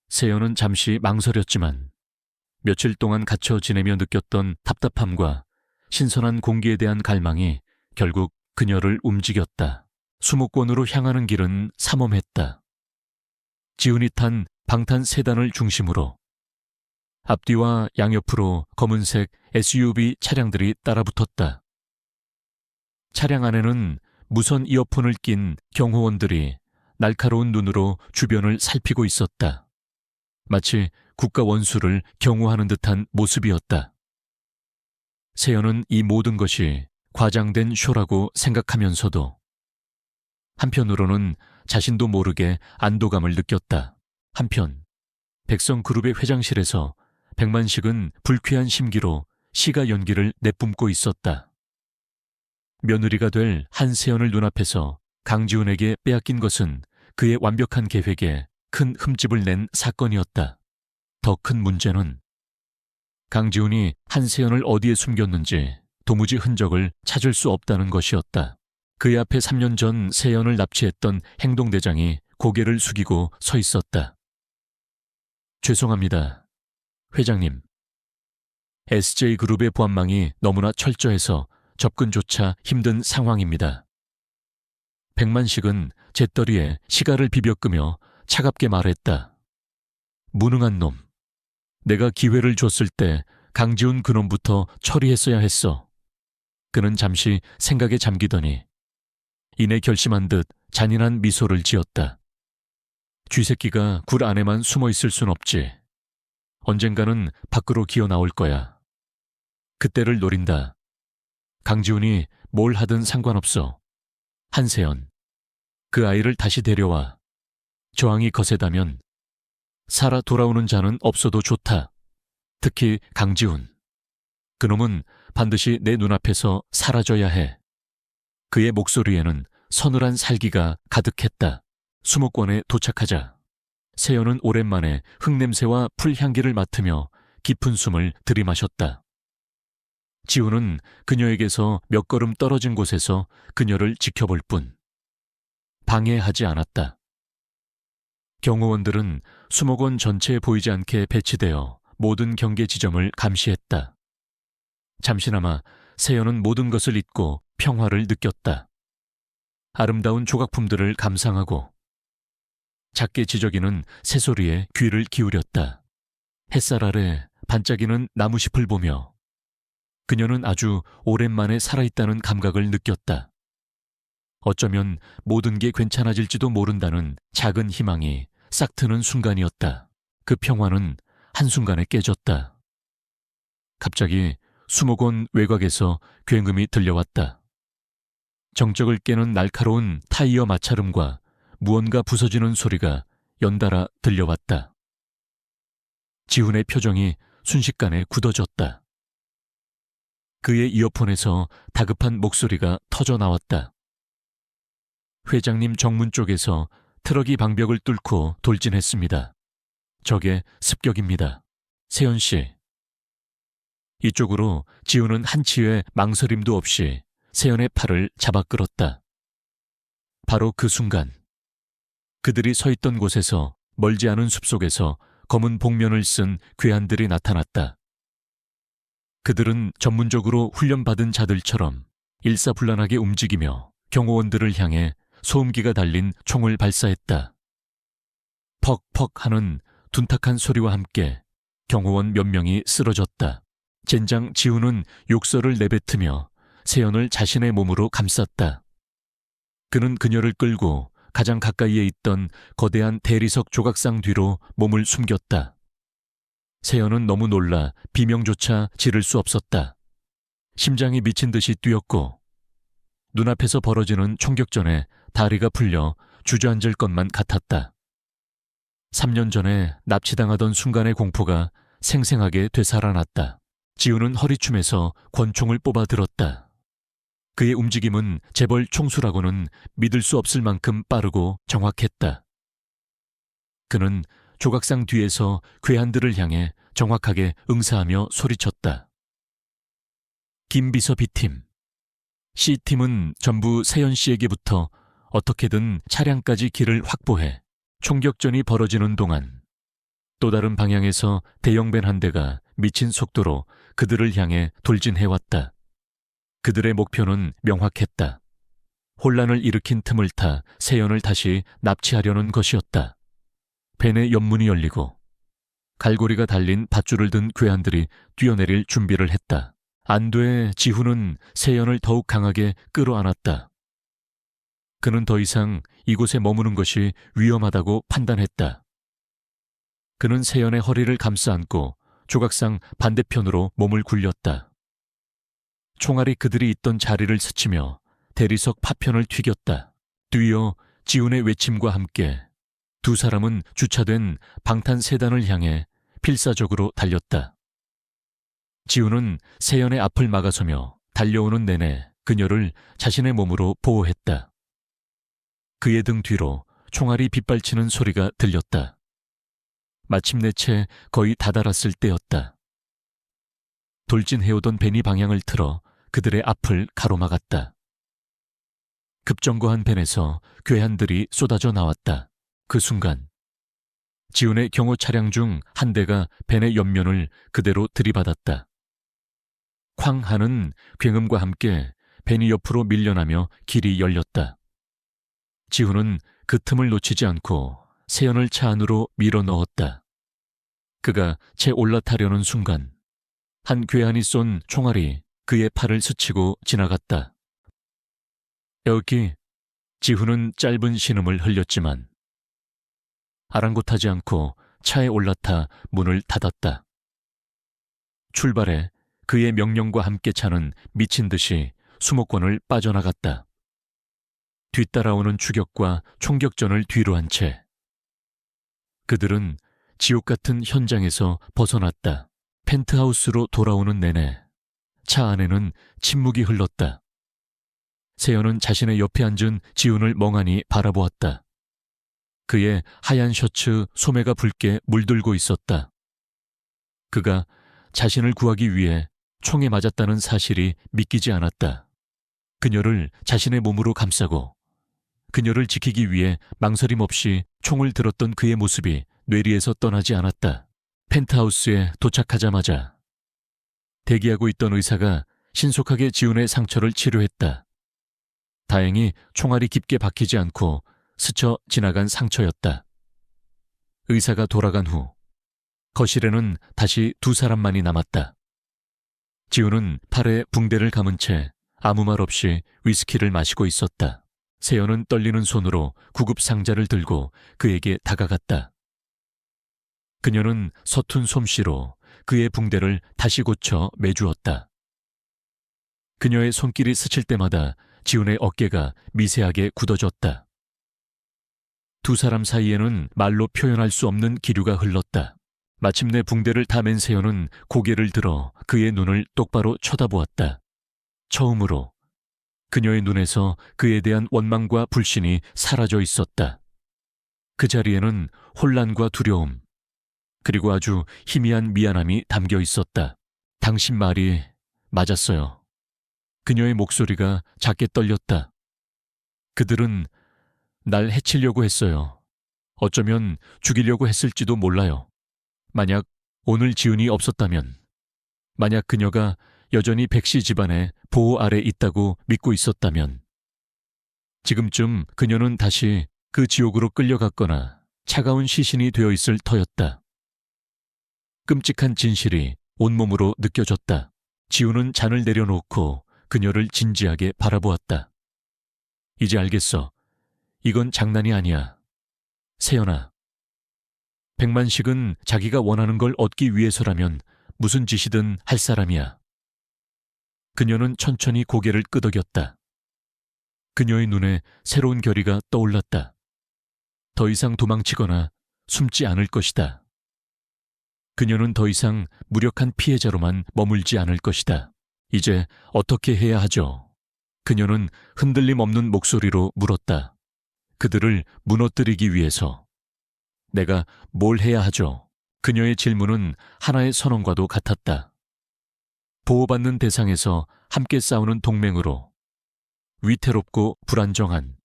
세연은 잠시 망설였지만 며칠 동안 갇혀 지내며 느꼈던 답답함과 신선한 공기에 대한 갈망이 결국 그녀를 움직였다. 수목원으로 향하는 길은 삼엄했다. 지훈이 탄 방탄 세단을 중심으로 앞뒤와 양옆으로 검은색 SUV 차량들이 따라붙었다. 차량 안에는 무선 이어폰을 낀 경호원들이 날카로운 눈으로 주변을 살피고 있었다. 마치 국가 원수를 경호하는 듯한 모습이었다. 세연은 이 모든 것이 과장된 쇼라고 생각하면서도 한편으로는 자신도 모르게 안도감을 느꼈다. 한편 백성그룹의 회장실에서 백만식은 불쾌한 심기로 시가 연기를 내뿜고 있었다. 며느리가 될 한세연을 눈앞에서 강지훈에게 빼앗긴 것은 그의 완벽한 계획에 큰 흠집을 낸 사건이었다. 더 큰 문제는 강지훈이 한세연을 어디에 숨겼는지 도무지 흔적을 찾을 수 없다는 것이었다. 그의 앞에 3년 전 세연을 납치했던 행동대장이 고개를 숙이고 서 있었다. 죄송합니다, 회장님. SJ그룹의 보안망이 너무나 철저해서 접근조차 힘든 상황입니다. 백만식은 재떨이에 시가를 비벼끄며 차갑게 말했다. 무능한 놈. 내가 기회를 줬을 때 강지훈 그놈부터 처리했어야 했어. 그는 잠시 생각에 잠기더니 이내 결심한 듯 잔인한 미소를 지었다. 쥐새끼가 굴 안에만 숨어 있을 순 없지. 언젠가는 밖으로 기어 나올 거야. 그때를 노린다. 강지훈이 뭘 하든 상관없어. 한세연, 그 아이를 다시 데려와. 저항이 거세다면 살아 돌아오는 자는 없어도 좋다. 특히 강지훈. 그놈은 반드시 내 눈앞에서 사라져야 해. 그의 목소리에는 서늘한 살기가 가득했다. 수목원에 도착하자 세연은 오랜만에 흙냄새와 풀향기를 맡으며 깊은 숨을 들이마셨다. 지우는 그녀에게서 몇 걸음 떨어진 곳에서 그녀를 지켜볼 뿐 방해하지 않았다. 경호원들은 수목원 전체에 보이지 않게 배치되어 모든 경계 지점을 감시했다. 잠시나마 세연은 모든 것을 잊고 평화를 느꼈다. 아름다운 조각품들을 감상하고 작게 지저귀는 새소리에 귀를 기울였다. 햇살 아래 반짝이는 나무잎을 보며 그녀는 아주 오랜만에 살아있다는 감각을 느꼈다. 어쩌면 모든 게 괜찮아질지도 모른다는 작은 희망이 싹트는 순간이었다. 그 평화는 한순간에 깨졌다. 갑자기 수목원 외곽에서 굉음이 들려왔다. 정적을 깨는 날카로운 타이어 마찰음과 무언가 부서지는 소리가 연달아 들려왔다. 지훈의 표정이 순식간에 굳어졌다. 그의 이어폰에서 다급한 목소리가 터져 나왔다. 회장님 정문 쪽에서 트럭이 방벽을 뚫고 돌진했습니다. 적의 습격입니다. 세연 씨. 이쪽으로 지훈은 한치의 망설임도 없이 세연의 팔을 잡아 끌었다. 바로 그 순간 그들이 서 있던 곳에서 멀지 않은 숲속에서 검은 복면을 쓴 괴한들이 나타났다. 그들은 전문적으로 훈련받은 자들처럼 일사불란하게 움직이며 경호원들을 향해 소음기가 달린 총을 발사했다. 퍽퍽 하는 둔탁한 소리와 함께 경호원 몇 명이 쓰러졌다. 젠장 지훈은 욕설을 내뱉으며 세연을 자신의 몸으로 감쌌다. 그는 그녀를 끌고 가장 가까이에 있던 거대한 대리석 조각상 뒤로 몸을 숨겼다. 세연은 너무 놀라 비명조차 지를 수 없었다. 심장이 미친 듯이 뛰었고 눈앞에서 벌어지는 총격전에 다리가 풀려 주저앉을 것만 같았다. 3년 전에 납치당하던 순간의 공포가 생생하게 되살아났다. 지우는 허리춤에서 권총을 뽑아 들었다. 그의 움직임은 재벌 총수라고는 믿을 수 없을 만큼 빠르고 정확했다. 그는 조각상 뒤에서 괴한들을 향해 정확하게 응사하며 소리쳤다. 김비서 B팀, C팀은 전부 세연 씨에게부터 어떻게든 차량까지 길을 확보해 총격전이 벌어지는 동안 또 다른 방향에서 대형벤 한 대가 미친 속도로 그들을 향해 돌진해왔다. 그들의 목표는 명확했다. 혼란을 일으킨 틈을 타 세연을 다시 납치하려는 것이었다. 벤의 옆문이 열리고 갈고리가 달린 밧줄을 든 괴한들이 뛰어내릴 준비를 했다. 안 돼, 지훈은 세연을 더욱 강하게 끌어안았다. 그는 더 이상 이곳에 머무는 것이 위험하다고 판단했다. 그는 세연의 허리를 감싸 안고 조각상 반대편으로 몸을 굴렸다. 총알이 그들이 있던 자리를 스치며 대리석 파편을 튀겼다. 뒤이어 지훈의 외침과 함께 두 사람은 주차된 방탄 세단을 향해 필사적으로 달렸다. 지훈은 세연의 앞을 막아서며 달려오는 내내 그녀를 자신의 몸으로 보호했다. 그의 등 뒤로 총알이 빗발치는 소리가 들렸다. 마침내 채 거의 다다랐을 때였다. 돌진해오던 벤이 방향을 틀어 그들의 앞을 가로막았다. 급정거한 벤에서 괴한들이 쏟아져 나왔다. 그 순간 지훈의 경호 차량 중 한 대가 벤의 옆면을 그대로 들이받았다. 쾅 하는 굉음과 함께 벤이 옆으로 밀려나며 길이 열렸다. 지훈은 그 틈을 놓치지 않고 세연을 차 안으로 밀어 넣었다. 그가 채 올라타려는 순간 한 괴한이 쏜 총알이 그의 팔을 스치고 지나갔다. 여기, 지훈은 짧은 신음을 흘렸지만 아랑곳하지 않고 차에 올라타 문을 닫았다. 출발해 그의 명령과 함께 차는 미친 듯이 수목원을 빠져나갔다. 뒤따라오는 추격과 총격전을 뒤로 한 채 그들은 지옥 같은 현장에서 벗어났다. 펜트하우스로 돌아오는 내내 차 안에는 침묵이 흘렀다. 세연은 자신의 옆에 앉은 지훈을 멍하니 바라보았다. 그의 하얀 셔츠 소매가 붉게 물들고 있었다. 그가 자신을 구하기 위해 총에 맞았다는 사실이 믿기지 않았다. 그녀를 자신의 몸으로 감싸고 그녀를 지키기 위해 망설임 없이 총을 들었던 그의 모습이 뇌리에서 떠나지 않았다. 펜트하우스에 도착하자마자 대기하고 있던 의사가 신속하게 지훈의 상처를 치료했다. 다행히 총알이 깊게 박히지 않고 스쳐 지나간 상처였다. 의사가 돌아간 후 거실에는 다시 두 사람만이 남았다. 지훈은 팔에 붕대를 감은 채 아무 말 없이 위스키를 마시고 있었다. 세연은 떨리는 손으로 구급 상자를 들고 그에게 다가갔다. 그녀는 서툰 솜씨로 그의 붕대를 다시 고쳐 매주었다. 그녀의 손길이 스칠 때마다 지훈의 어깨가 미세하게 굳어졌다. 두 사람 사이에는 말로 표현할 수 없는 기류가 흘렀다. 마침내 붕대를 다 맨 세연은 고개를 들어 그의 눈을 똑바로 쳐다보았다. 처음으로 그녀의 눈에서 그에 대한 원망과 불신이 사라져 있었다. 그 자리에는 혼란과 두려움, 그리고 아주 희미한 미안함이 담겨 있었다. 당신 말이 맞았어요. 그녀의 목소리가 작게 떨렸다. 그들은 날 해치려고 했어요. 어쩌면 죽이려고 했을지도 몰라요. 만약 오늘 지훈이 없었다면, 만약 그녀가 여전히 백씨 집안의 보호 아래 있다고 믿고 있었다면, 지금쯤 그녀는 다시 그 지옥으로 끌려갔거나 차가운 시신이 되어 있을 터였다. 끔찍한 진실이 온몸으로 느껴졌다. 지훈은 잔을 내려놓고 그녀를 진지하게 바라보았다. 이제 알겠어. 이건 장난이 아니야. 세연아. 백만식은 자기가 원하는 걸 얻기 위해서라면 무슨 짓이든 할 사람이야. 그녀는 천천히 고개를 끄덕였다. 그녀의 눈에 새로운 결의가 떠올랐다. 더 이상 도망치거나 숨지 않을 것이다. 그녀는 더 이상 무력한 피해자로만 머물지 않을 것이다. 이제 어떻게 해야 하죠? 그녀는 흔들림 없는 목소리로 물었다. 그들을 무너뜨리기 위해서. 내가 뭘 해야 하죠? 그녀의 질문은 하나의 선언과도 같았다. 보호받는 대상에서 함께 싸우는 동맹으로 위태롭고 불안정한,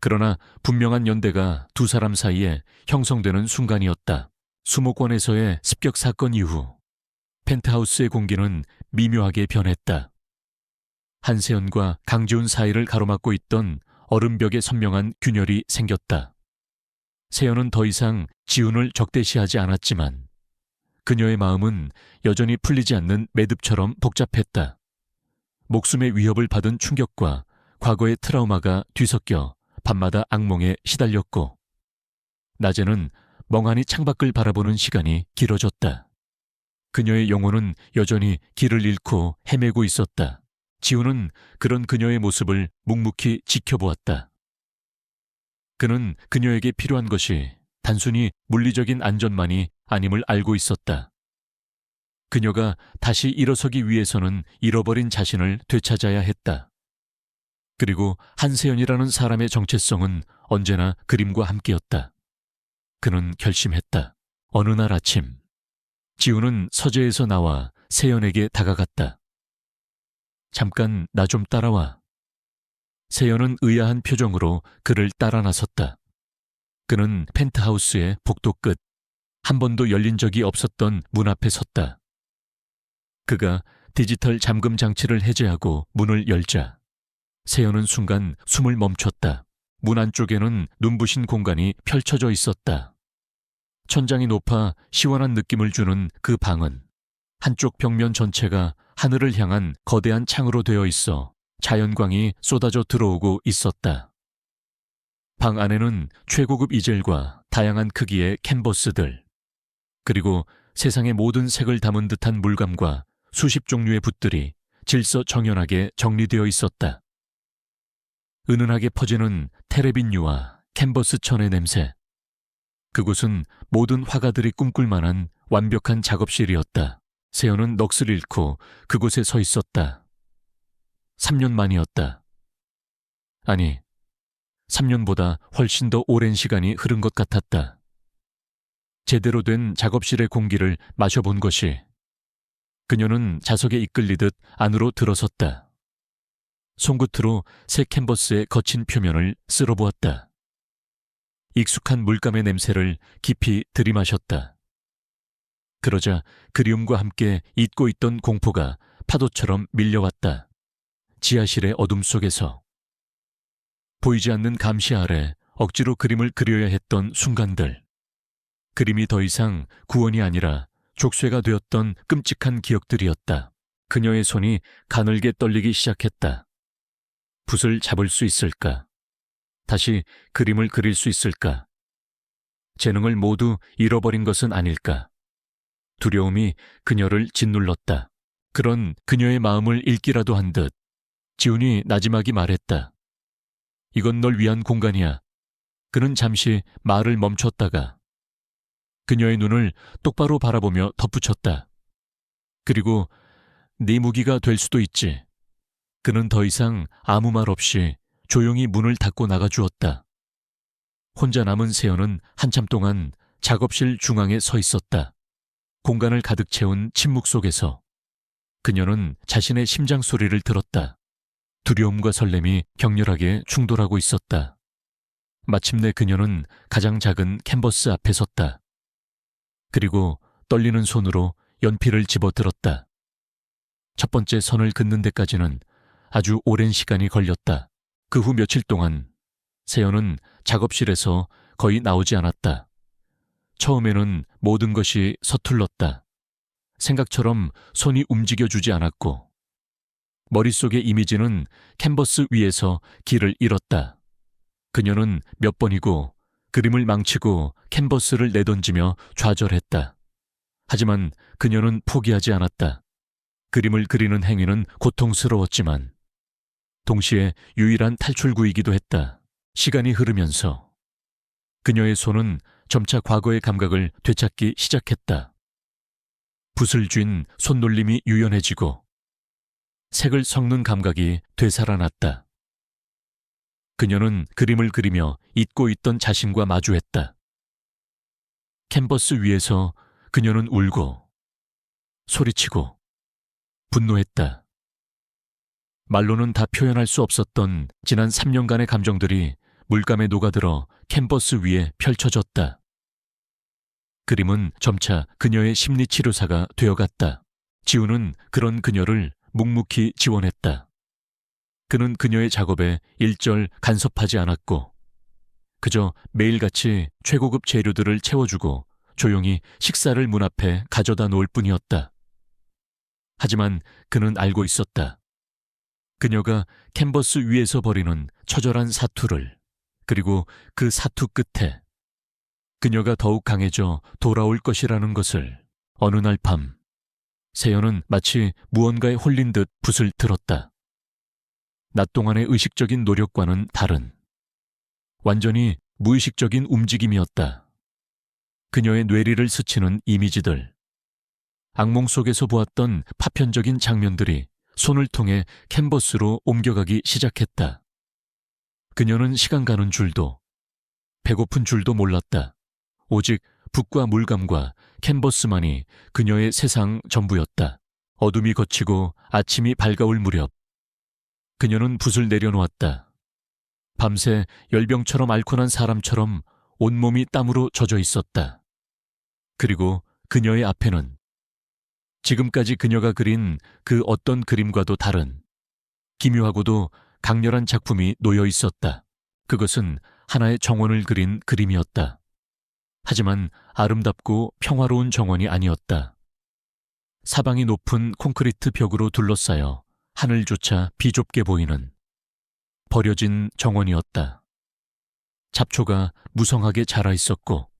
그러나 분명한 연대가 두 사람 사이에 형성되는 순간이었다. 수목원에서의 습격 사건 이후 펜트하우스의 공기는 미묘하게 변했다. 한세연과 강지훈 사이를 가로막고 있던 얼음벽에 선명한 균열이 생겼다. 세연은 더 이상 지훈을 적대시하지 않았지만 그녀의 마음은 여전히 풀리지 않는 매듭처럼 복잡했다. 목숨의 위협을 받은 충격과 과거의 트라우마가 뒤섞여 밤마다 악몽에 시달렸고, 낮에는 멍하니 창밖을 바라보는 시간이 길어졌다. 그녀의 영혼은 여전히 길을 잃고 헤매고 있었다. 지훈은 그런 그녀의 모습을 묵묵히 지켜보았다. 그는 그녀에게 필요한 것이 단순히 물리적인 안전만이 아님을 알고 있었다. 그녀가 다시 일어서기 위해서는 잃어버린 자신을 되찾아야 했다. 그리고 한세연이라는 사람의 정체성은 언제나 그림과 함께였다. 그는 결심했다. 어느 날 아침, 지훈은 서재에서 나와 세연에게 다가갔다. 잠깐 나 좀 따라와. 세연은 의아한 표정으로 그를 따라 나섰다. 그는 펜트하우스의 복도 끝, 한 번도 열린 적이 없었던 문 앞에 섰다. 그가 디지털 잠금 장치를 해제하고 문을 열자 세연은 순간 숨을 멈췄다. 문 안쪽에는 눈부신 공간이 펼쳐져 있었다. 천장이 높아 시원한 느낌을 주는 그 방은 한쪽 벽면 전체가 하늘을 향한 거대한 창으로 되어 있어 자연광이 쏟아져 들어오고 있었다. 방 안에는 최고급 이젤과 다양한 크기의 캔버스들, 그리고 세상의 모든 색을 담은 듯한 물감과 수십 종류의 붓들이 질서정연하게 정리되어 있었다. 은은하게 퍼지는 테레빈유와 캔버스 천의 냄새. 그곳은 모든 화가들이 꿈꿀 만한 완벽한 작업실이었다. 세연은 넋을 잃고 그곳에 서 있었다. 3년 만이었다. 아니, 3년보다 훨씬 더 오랜 시간이 흐른 것 같았다. 제대로 된 작업실의 공기를 마셔본 것이. 그녀는 자석에 이끌리듯 안으로 들어섰다. 손끝으로 새 캔버스의 거친 표면을 쓸어보았다. 익숙한 물감의 냄새를 깊이 들이마셨다. 그러자 그리움과 함께 잊고 있던 공포가 파도처럼 밀려왔다. 지하실의 어둠 속에서 보이지 않는 감시 아래 억지로 그림을 그려야 했던 순간들. 그림이 더 이상 구원이 아니라 족쇄가 되었던 끔찍한 기억들이었다. 그녀의 손이 가늘게 떨리기 시작했다. 붓을 잡을 수 있을까? 다시 그림을 그릴 수 있을까? 재능을 모두 잃어버린 것은 아닐까? 두려움이 그녀를 짓눌렀다. 그런 그녀의 마음을 읽기라도 한 듯 지훈이 나지막이 말했다. 이건 널 위한 공간이야. 그는 잠시 말을 멈췄다가 그녀의 눈을 똑바로 바라보며 덧붙였다. 그리고 네 무기가 될 수도 있지. 그는 더 이상 아무 말 없이 조용히 문을 닫고 나가주었다. 혼자 남은 세연은 한참 동안 작업실 중앙에 서 있었다. 공간을 가득 채운 침묵 속에서 그녀는 자신의 심장 소리를 들었다. 두려움과 설렘이 격렬하게 충돌하고 있었다. 마침내 그녀는 가장 작은 캔버스 앞에 섰다. 그리고 떨리는 손으로 연필을 집어들었다. 첫 번째 선을 긋는 데까지는 아주 오랜 시간이 걸렸다. 그 후 며칠 동안 세연은 작업실에서 거의 나오지 않았다. 처음에는 모든 것이 서툴렀다. 생각처럼 손이 움직여주지 않았고 머릿속의 이미지는 캔버스 위에서 길을 잃었다. 그녀는 몇 번이고 그림을 망치고 캔버스를 내던지며 좌절했다. 하지만 그녀는 포기하지 않았다. 그림을 그리는 행위는 고통스러웠지만 동시에 유일한 탈출구이기도 했다. 시간이 흐르면서 그녀의 손은 점차 과거의 감각을 되찾기 시작했다. 붓을 쥔 손놀림이 유연해지고 색을 섞는 감각이 되살아났다. 그녀는 그림을 그리며 잊고 있던 자신과 마주했다. 캔버스 위에서 그녀는 울고 소리치고 분노했다. 말로는 다 표현할 수 없었던 지난 3년간의 감정들이 물감에 녹아들어 캔버스 위에 펼쳐졌다. 그림은 점차 그녀의 심리치료사가 되어갔다. 지우는 그런 그녀를 묵묵히 지원했다. 그는 그녀의 작업에 일절 간섭하지 않았고 그저 매일같이 최고급 재료들을 채워주고 조용히 식사를 문 앞에 가져다 놓을 뿐이었다. 하지만 그는 알고 있었다. 그녀가 캔버스 위에서 벌이는 처절한 사투를, 그리고 그 사투 끝에 그녀가 더욱 강해져 돌아올 것이라는 것을. 어느 날 밤 세연은 마치 무언가에 홀린 듯 붓을 들었다. 낮 동안의 의식적인 노력과는 다른 완전히 무의식적인 움직임이었다. 그녀의 뇌리를 스치는 이미지들, 악몽 속에서 보았던 파편적인 장면들이 손을 통해 캔버스로 옮겨가기 시작했다. 그녀는 시간 가는 줄도 배고픈 줄도 몰랐다. 오직 붓과 물감과 캔버스만이 그녀의 세상 전부였다. 어둠이 걷히고 아침이 밝아올 무렵 그녀는 붓을 내려놓았다. 밤새 열병처럼 앓고 난 사람처럼 온몸이 땀으로 젖어 있었다. 그리고 그녀의 앞에는 지금까지 그녀가 그린 그 어떤 그림과도 다른 기묘하고도 강렬한 작품이 놓여 있었다. 그것은 하나의 정원을 그린 그림이었다. 하지만 아름답고 평화로운 정원이 아니었다. 사방이 높은 콘크리트 벽으로 둘러싸여 하늘조차 비좁게 보이는 버려진 정원이었다. 잡초가 무성하게 자라 있었고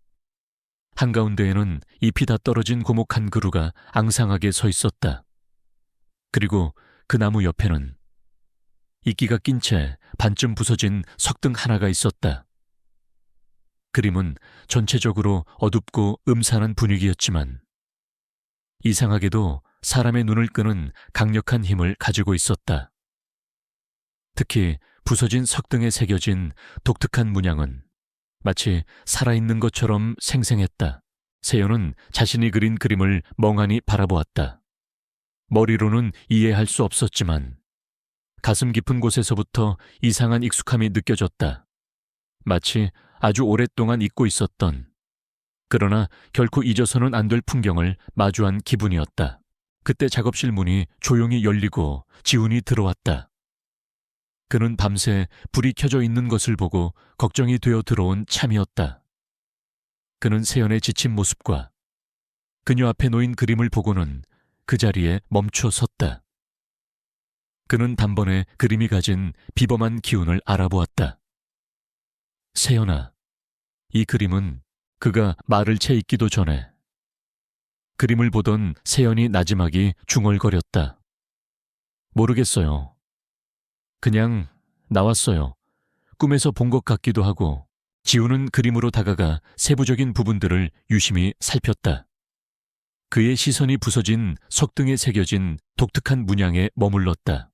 한가운데에는 잎이 다 떨어진 고목한 그루가 앙상하게 서 있었다. 그리고 그 나무 옆에는 이끼가 낀 채 반쯤 부서진 석등 하나가 있었다. 그림은 전체적으로 어둡고 음산한 분위기였지만 이상하게도 사람의 눈을 끄는 강력한 힘을 가지고 있었다. 특히 부서진 석등에 새겨진 독특한 문양은 마치 살아있는 것처럼 생생했다. 세연은 자신이 그린 그림을 멍하니 바라보았다. 머리로는 이해할 수 없었지만 가슴 깊은 곳에서부터 이상한 익숙함이 느껴졌다. 마치 아주 오랫동안 잊고 있었던, 그러나 결코 잊어서는 안 될 풍경을 마주한 기분이었다. 그때 작업실 문이 조용히 열리고 지훈이 들어왔다. 그는 밤새 불이 켜져 있는 것을 보고 걱정이 되어 들어온 참이었다. 그는 세연의 지친 모습과 그녀 앞에 놓인 그림을 보고는 그 자리에 멈춰 섰다. 그는 단번에 그림이 가진 비범한 기운을 알아보았다. 세연아, 이 그림은 그가 말을 채 읽기도 전에 그림을 보던 세연이 나지막이 중얼거렸다. 모르겠어요. 그냥 나왔어요. 꿈에서 본 것 같기도 하고. 지우는 그림으로 다가가 세부적인 부분들을 유심히 살폈다. 그의 시선이 부서진 석등에 새겨진 독특한 문양에 머물렀다.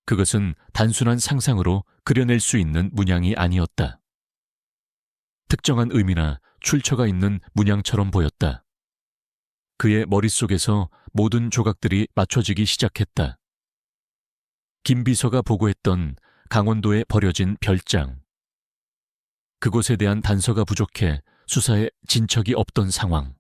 그것은 단순한 상상으로 그려낼 수 있는 문양이 아니었다. 특정한 의미나 출처가 있는 문양처럼 보였다. 그의 머릿속에서 모든 조각들이 맞춰지기 시작했다. 김비서가 보고했던 강원도에 버려진 별장. 그곳에 대한 단서가 부족해 수사에 진척이 없던 상황.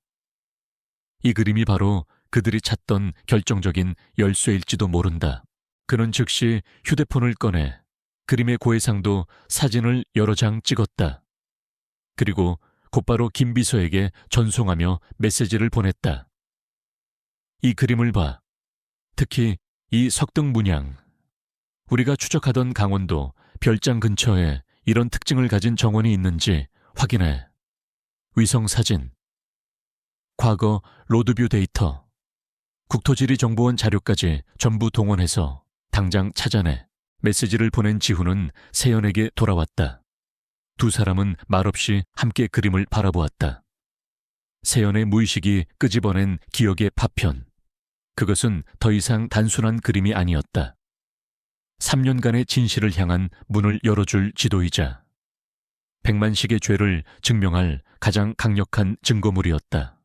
이 그림이 바로 그들이 찾던 결정적인 열쇠일지도 모른다. 그는 즉시 휴대폰을 꺼내 그림의 고해상도 사진을 여러 장 찍었다. 그리고 곧바로 김비서에게 전송하며 메시지를 보냈다. 이 그림을 봐. 특히 이 석등 문양. 우리가 추적하던 강원도 별장 근처에 이런 특징을 가진 정원이 있는지 확인해. 위성사진, 과거 로드뷰 데이터, 국토지리정보원 자료까지 전부 동원해서 당장 찾아내. 메시지를 보낸 지훈은 세연에게 돌아왔다. 두 사람은 말없이 함께 그림을 바라보았다. 세연의 무의식이 끄집어낸 기억의 파편. 그것은 더 이상 단순한 그림이 아니었다. 3년간의 진실을 향한 문을 열어줄 지도이자 백만식의 죄를 증명할 가장 강력한 증거물이었다.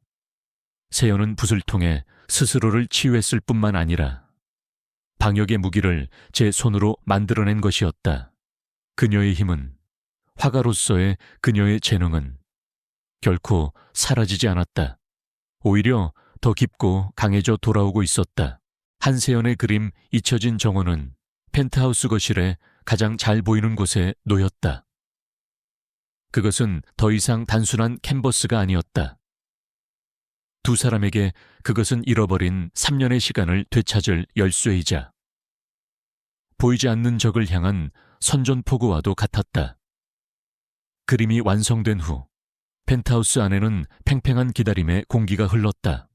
세연은 붓을 통해 스스로를 치유했을 뿐만 아니라 방역의 무기를 제 손으로 만들어낸 것이었다. 그녀의 힘은, 화가로서의 그녀의 재능은 결코 사라지지 않았다. 오히려 더 깊고 강해져 돌아오고 있었다. 한세연의 그림 잊혀진 정원은 펜트하우스 거실에 가장 잘 보이는 곳에 놓였다. 그것은 더 이상 단순한 캔버스가 아니었다. 두 사람에게 그것은 잃어버린 3년의 시간을 되찾을 열쇠이자 보이지 않는 적을 향한 선전포고와도 같았다. 그림이 완성된 후 펜트하우스 안에는 팽팽한 기다림의 공기가 흘렀다.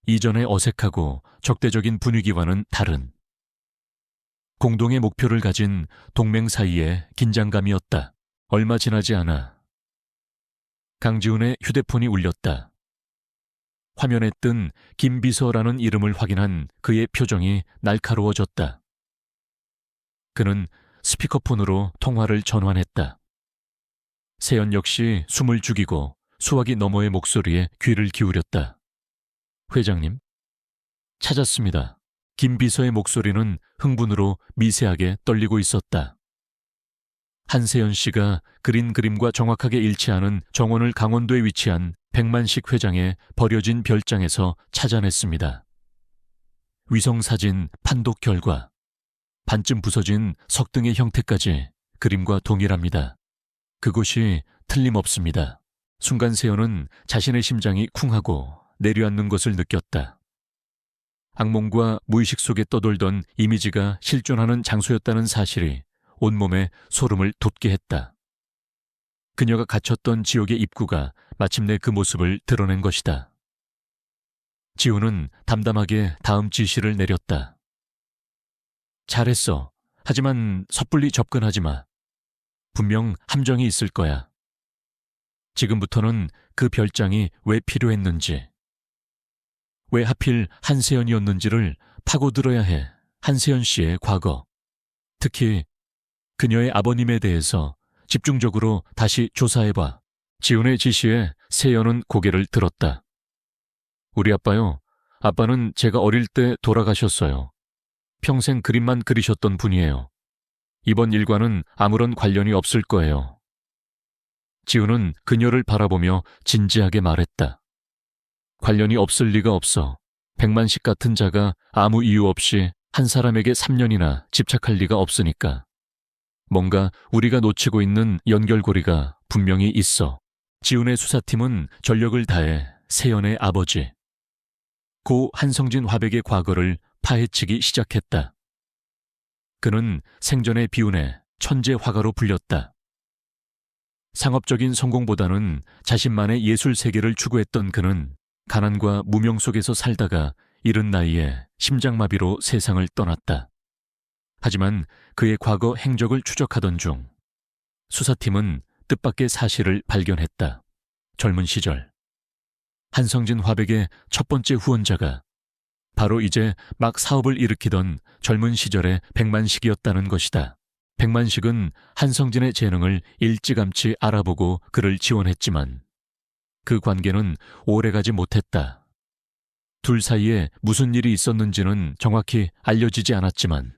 이전의 어색하고 적대적인 분위기와는 다른 공동의 목표를 가진 동맹 사이의 긴장감이었다. 얼마 지나지 않아 강지훈의 휴대폰이 울렸다. 화면에 뜬 김비서라는 이름을 확인한 그의 표정이 날카로워졌다. 그는 스피커폰으로 통화를 전환했다. 세연 역시 숨을 죽이고 수화기 너머의 목소리에 귀를 기울였다. 회장님? 찾았습니다. 김비서의 목소리는 흥분으로 미세하게 떨리고 있었다. 한세연 씨가 그린 그림과 정확하게 일치하는 정원을 강원도에 위치한 백만식 회장의 버려진 별장에서 찾아냈습니다. 위성사진 판독 결과 반쯤 부서진 석등의 형태까지 그림과 동일합니다. 그곳이 틀림없습니다. 순간 세연은 자신의 심장이 쿵하고 내려앉는 것을 느꼈다. 악몽과 무의식 속에 떠돌던 이미지가 실존하는 장소였다는 사실이 온몸에 소름을 돋게 했다. 그녀가 갇혔던 지옥의 입구가 마침내 그 모습을 드러낸 것이다. 지훈은 담담하게 다음 지시를 내렸다. 잘했어. 하지만 섣불리 접근하지 마. 분명 함정이 있을 거야. 지금부터는 그 별장이 왜 필요했는지, 왜 하필 한세연이었는지를 파고들어야 해. 한세연 씨의 과거, 특히 그녀의 아버님에 대해서 집중적으로 다시 조사해봐. 지훈의 지시에 세연은 고개를 들었다. 우리 아빠요. 아빠는 제가 어릴 때 돌아가셨어요. 평생 그림만 그리셨던 분이에요. 이번 일과는 아무런 관련이 없을 거예요. 지훈은 그녀를 바라보며 진지하게 말했다. 관련이 없을 리가 없어. 백만식 같은 자가 아무 이유 없이 한 사람에게 3년이나 집착할 리가 없으니까. 뭔가 우리가 놓치고 있는 연결고리가 분명히 있어. 지훈의 수사팀은 전력을 다해 세연의 아버지, 고 한성진 화백의 과거를 파헤치기 시작했다. 그는 생전의 비운의 천재 화가로 불렸다. 상업적인 성공보다는 자신만의 예술 세계를 추구했던 그는 가난과 무명 속에서 살다가 이른 나이에 심장마비로 세상을 떠났다. 하지만 그의 과거 행적을 추적하던 중 수사팀은 뜻밖의 사실을 발견했다. 젊은 시절 한성진 화백의 첫 번째 후원자가 바로 이제 막 사업을 일으키던 젊은 시절의 백만식이었다는 것이다. 백만식은 한성진의 재능을 일찌감치 알아보고 그를 지원했지만 그 관계는 오래가지 못했다. 둘 사이에 무슨 일이 있었는지는 정확히 알려지지 않았지만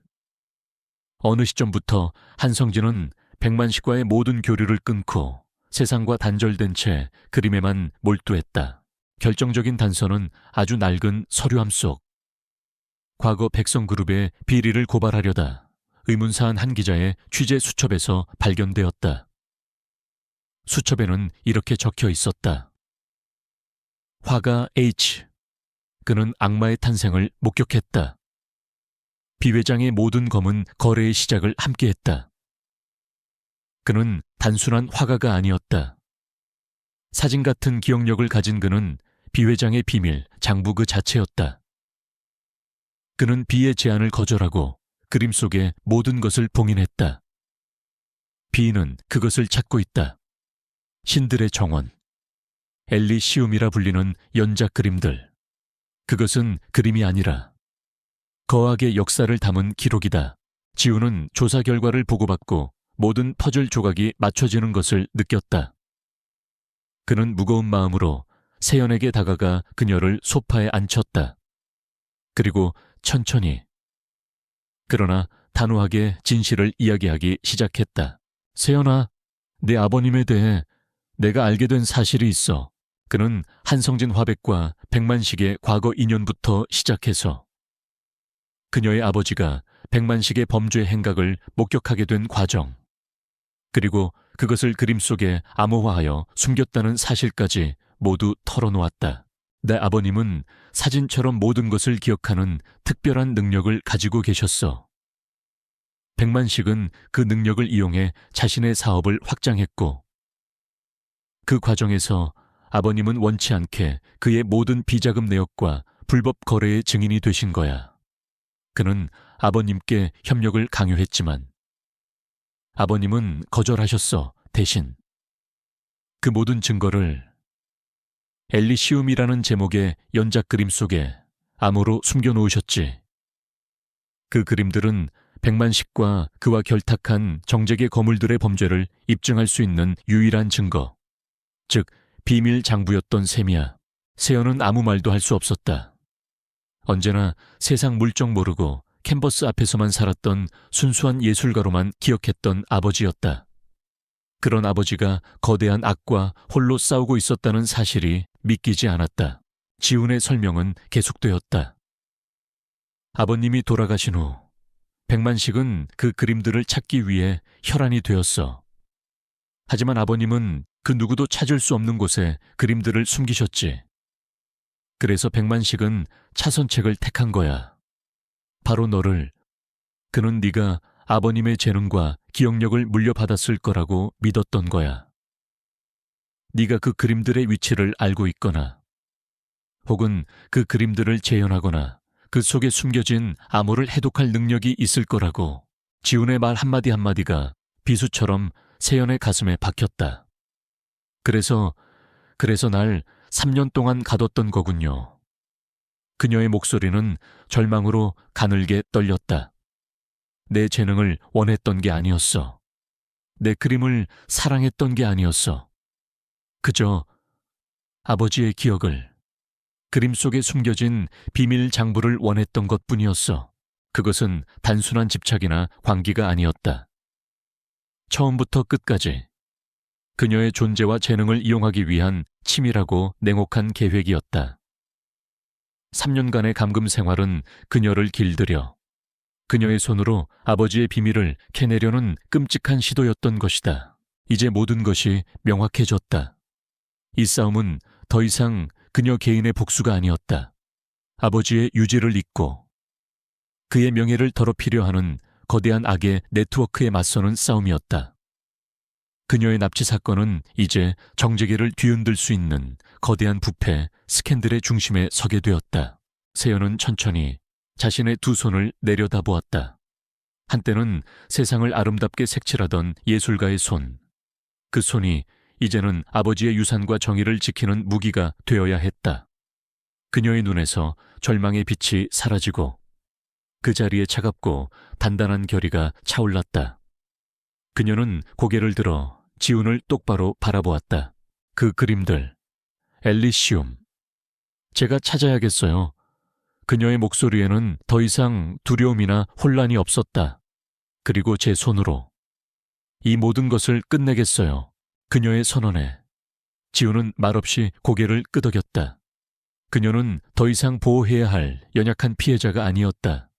어느 시점부터 한성진은 백만식과의 모든 교류를 끊고 세상과 단절된 채 그림에만 몰두했다. 결정적인 단서는 아주 낡은 서류함 속. 과거 백성그룹의 비리를 고발하려다 의문사한 한 기자의 취재 수첩에서 발견되었다. 수첩에는 이렇게 적혀 있었다. 화가 H. 그는 악마의 탄생을 목격했다. 비 회장의 모든 검은 거래의 시작을 함께했다. 그는 단순한 화가가 아니었다. 사진 같은 기억력을 가진 그는 비 회장의 비밀, 장부 그 자체였다. 그는 비의 제안을 거절하고 그림 속의 모든 것을 봉인했다. 비는 그것을 찾고 있다. 신들의 정원, 엘리시움이라 불리는 연작 그림들. 그것은 그림이 아니라 거학의 역사를 담은 기록이다. 지훈은 조사 결과를 보고받고 모든 퍼즐 조각이 맞춰지는 것을 느꼈다. 그는 무거운 마음으로 세연에게 다가가 그녀를 소파에 앉혔다. 그리고 천천히, 그러나 단호하게 진실을 이야기하기 시작했다. 세연아, 내 아버님에 대해 내가 알게 된 사실이 있어. 그는 한성진 화백과 백만식의 과거 인연부터 시작해서 그녀의 아버지가 백만식의 범죄 행각을 목격하게 된 과정, 그리고 그것을 그림 속에 암호화하여 숨겼다는 사실까지 모두 털어놓았다. 내 아버님은 사진처럼 모든 것을 기억하는 특별한 능력을 가지고 계셨어. 백만식은 그 능력을 이용해 자신의 사업을 확장했고 그 과정에서 아버님은 원치 않게 그의 모든 비자금 내역과 불법 거래의 증인이 되신 거야. 그는 아버님께 협력을 강요했지만 아버님은 거절하셨어. 대신 그 모든 증거를 엘리시움이라는 제목의 연작 그림 속에 암호로 숨겨놓으셨지. 그 그림들은 백만식과 그와 결탁한 정재계 거물들의 범죄를 입증할 수 있는 유일한 증거, 즉 비밀 장부였던 셈이야. 세연은 아무 말도 할 수 없었다. 언제나 세상 물정 모르고 캔버스 앞에서만 살았던 순수한 예술가로만 기억했던 아버지였다. 그런 아버지가 거대한 악과 홀로 싸우고 있었다는 사실이 믿기지 않았다. 지훈의 설명은 계속되었다. 아버님이 돌아가신 후 백만식은 그 그림들을 찾기 위해 혈안이 되었어. 하지만 아버님은 그 누구도 찾을 수 없는 곳에 그림들을 숨기셨지. 그래서 백만식은 차선책을 택한 거야. 바로 너를. 그는 네가 아버님의 재능과 기억력을 물려받았을 거라고 믿었던 거야. 네가 그 그림들의 위치를 알고 있거나 혹은 그 그림들을 재현하거나 그 속에 숨겨진 암호를 해독할 능력이 있을 거라고. 지훈의 말 한마디 한마디가 비수처럼 세연의 가슴에 박혔다. 그래서 날 3년 동안 가뒀던 거군요. 그녀의 목소리는 절망으로 가늘게 떨렸다. 내 재능을 원했던 게 아니었어. 내 그림을 사랑했던 게 아니었어. 그저 아버지의 기억을, 그림 속에 숨겨진 비밀 장부를 원했던 것뿐이었어. 그것은 단순한 집착이나 광기가 아니었다. 처음부터 끝까지 그녀의 존재와 재능을 이용하기 위한 치밀하고 냉혹한 계획이었다. 3년간의 감금 생활은 그녀를 길들여 그녀의 손으로 아버지의 비밀을 캐내려는 끔찍한 시도였던 것이다. 이제 모든 것이 명확해졌다. 이 싸움은 더 이상 그녀 개인의 복수가 아니었다. 아버지의 유지를 잇고 그의 명예를 더럽히려 하는 거대한 악의 네트워크에 맞서는 싸움이었다. 그녀의 납치 사건은 이제 정재계를 뒤흔들 수 있는 거대한 부패, 스캔들의 중심에 서게 되었다. 세연은 천천히 자신의 두 손을 내려다보았다. 한때는 세상을 아름답게 색칠하던 예술가의 손. 그 손이 이제는 아버지의 유산과 정의를 지키는 무기가 되어야 했다. 그녀의 눈에서 절망의 빛이 사라지고 그 자리에 차갑고 단단한 결의가 차올랐다. 그녀는 고개를 들어 지훈을 똑바로 바라보았다. 그 그림들, 엘리시움. 제가 찾아야겠어요. 그녀의 목소리에는 더 이상 두려움이나 혼란이 없었다. 그리고 제 손으로 이 모든 것을 끝내겠어요. 그녀의 선언에 지훈은 말없이 고개를 끄덕였다. 그녀는 더 이상 보호해야 할 연약한 피해자가 아니었다.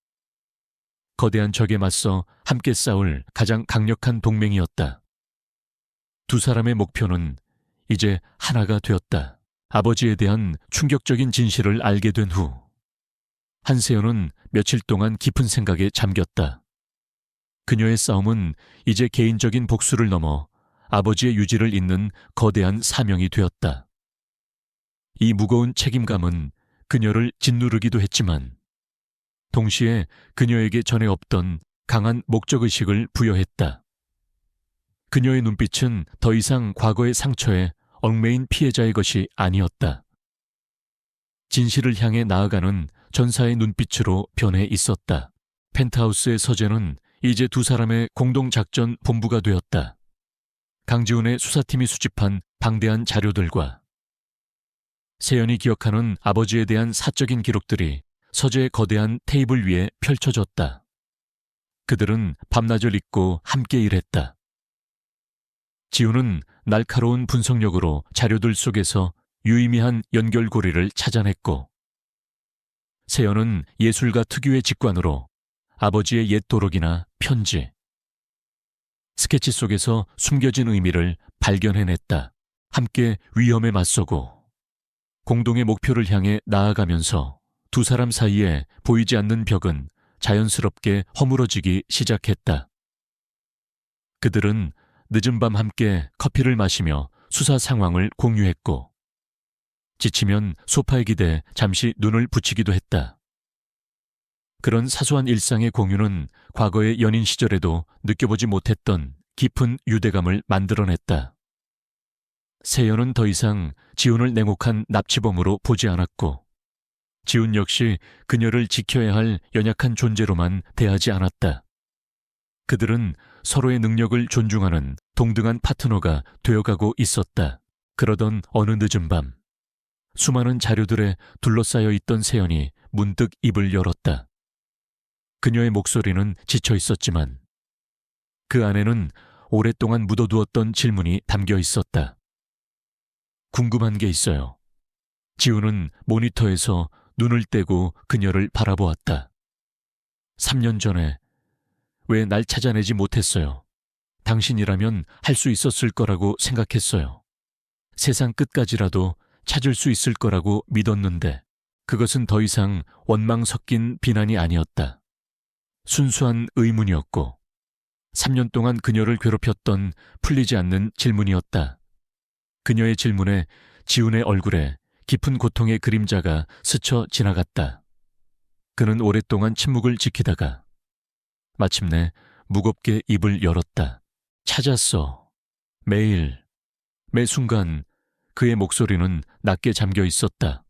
거대한 적에 맞서 함께 싸울 가장 강력한 동맹이었다. 두 사람의 목표는 이제 하나가 되었다. 아버지에 대한 충격적인 진실을 알게 된 후 한세연은 며칠 동안 깊은 생각에 잠겼다. 그녀의 싸움은 이제 개인적인 복수를 넘어 아버지의 유지를 잇는 거대한 사명이 되었다. 이 무거운 책임감은 그녀를 짓누르기도 했지만 동시에 그녀에게 전에 없던 강한 목적의식을 부여했다. 그녀의 눈빛은 더 이상 과거의 상처에 얽매인 피해자의 것이 아니었다. 진실을 향해 나아가는 전사의 눈빛으로 변해 있었다. 펜트하우스의 서재는 이제 두 사람의 공동작전 본부가 되었다. 강지훈의 수사팀이 수집한 방대한 자료들과 세연이 기억하는 아버지에 대한 사적인 기록들이 서재의 거대한 테이블 위에 펼쳐졌다. 그들은 밤낮을 잇고 함께 일했다. 지훈은 날카로운 분석력으로 자료들 속에서 유의미한 연결고리를 찾아냈고 세연은 예술가 특유의 직관으로 아버지의 옛 도록이나 편지, 스케치 속에서 숨겨진 의미를 발견해냈다. 함께 위험에 맞서고 공동의 목표를 향해 나아가면서 두 사람 사이에 보이지 않는 벽은 자연스럽게 허물어지기 시작했다. 그들은 늦은 밤 함께 커피를 마시며 수사 상황을 공유했고 지치면 소파에 기대 잠시 눈을 붙이기도 했다. 그런 사소한 일상의 공유는 과거의 연인 시절에도 느껴보지 못했던 깊은 유대감을 만들어냈다. 세연은 더 이상 지훈을 냉혹한 납치범으로 보지 않았고 지훈 역시 그녀를 지켜야 할 연약한 존재로만 대하지 않았다. 그들은 서로의 능력을 존중하는 동등한 파트너가 되어가고 있었다. 그러던 어느 늦은 밤 수많은 자료들에 둘러싸여 있던 세연이 문득 입을 열었다. 그녀의 목소리는 지쳐 있었지만 그 안에는 오랫동안 묻어두었던 질문이 담겨 있었다. 궁금한 게 있어요. 지훈은 모니터에서 눈을 떼고 그녀를 바라보았다. 3년 전에 왜 날 찾아내지 못했어요? 당신이라면 할 수 있었을 거라고 생각했어요. 세상 끝까지라도 찾을 수 있을 거라고 믿었는데 그것은 더 이상 원망 섞인 비난이 아니었다. 순수한 의문이었고 3년 동안 그녀를 괴롭혔던 풀리지 않는 질문이었다. 그녀의 질문에 지훈의 얼굴에 깊은 고통의 그림자가 스쳐 지나갔다. 그는 오랫동안 침묵을 지키다가 마침내 무겁게 입을 열었다. 찾았어. 매일, 매 순간 그의 목소리는 낮게 잠겨 있었다.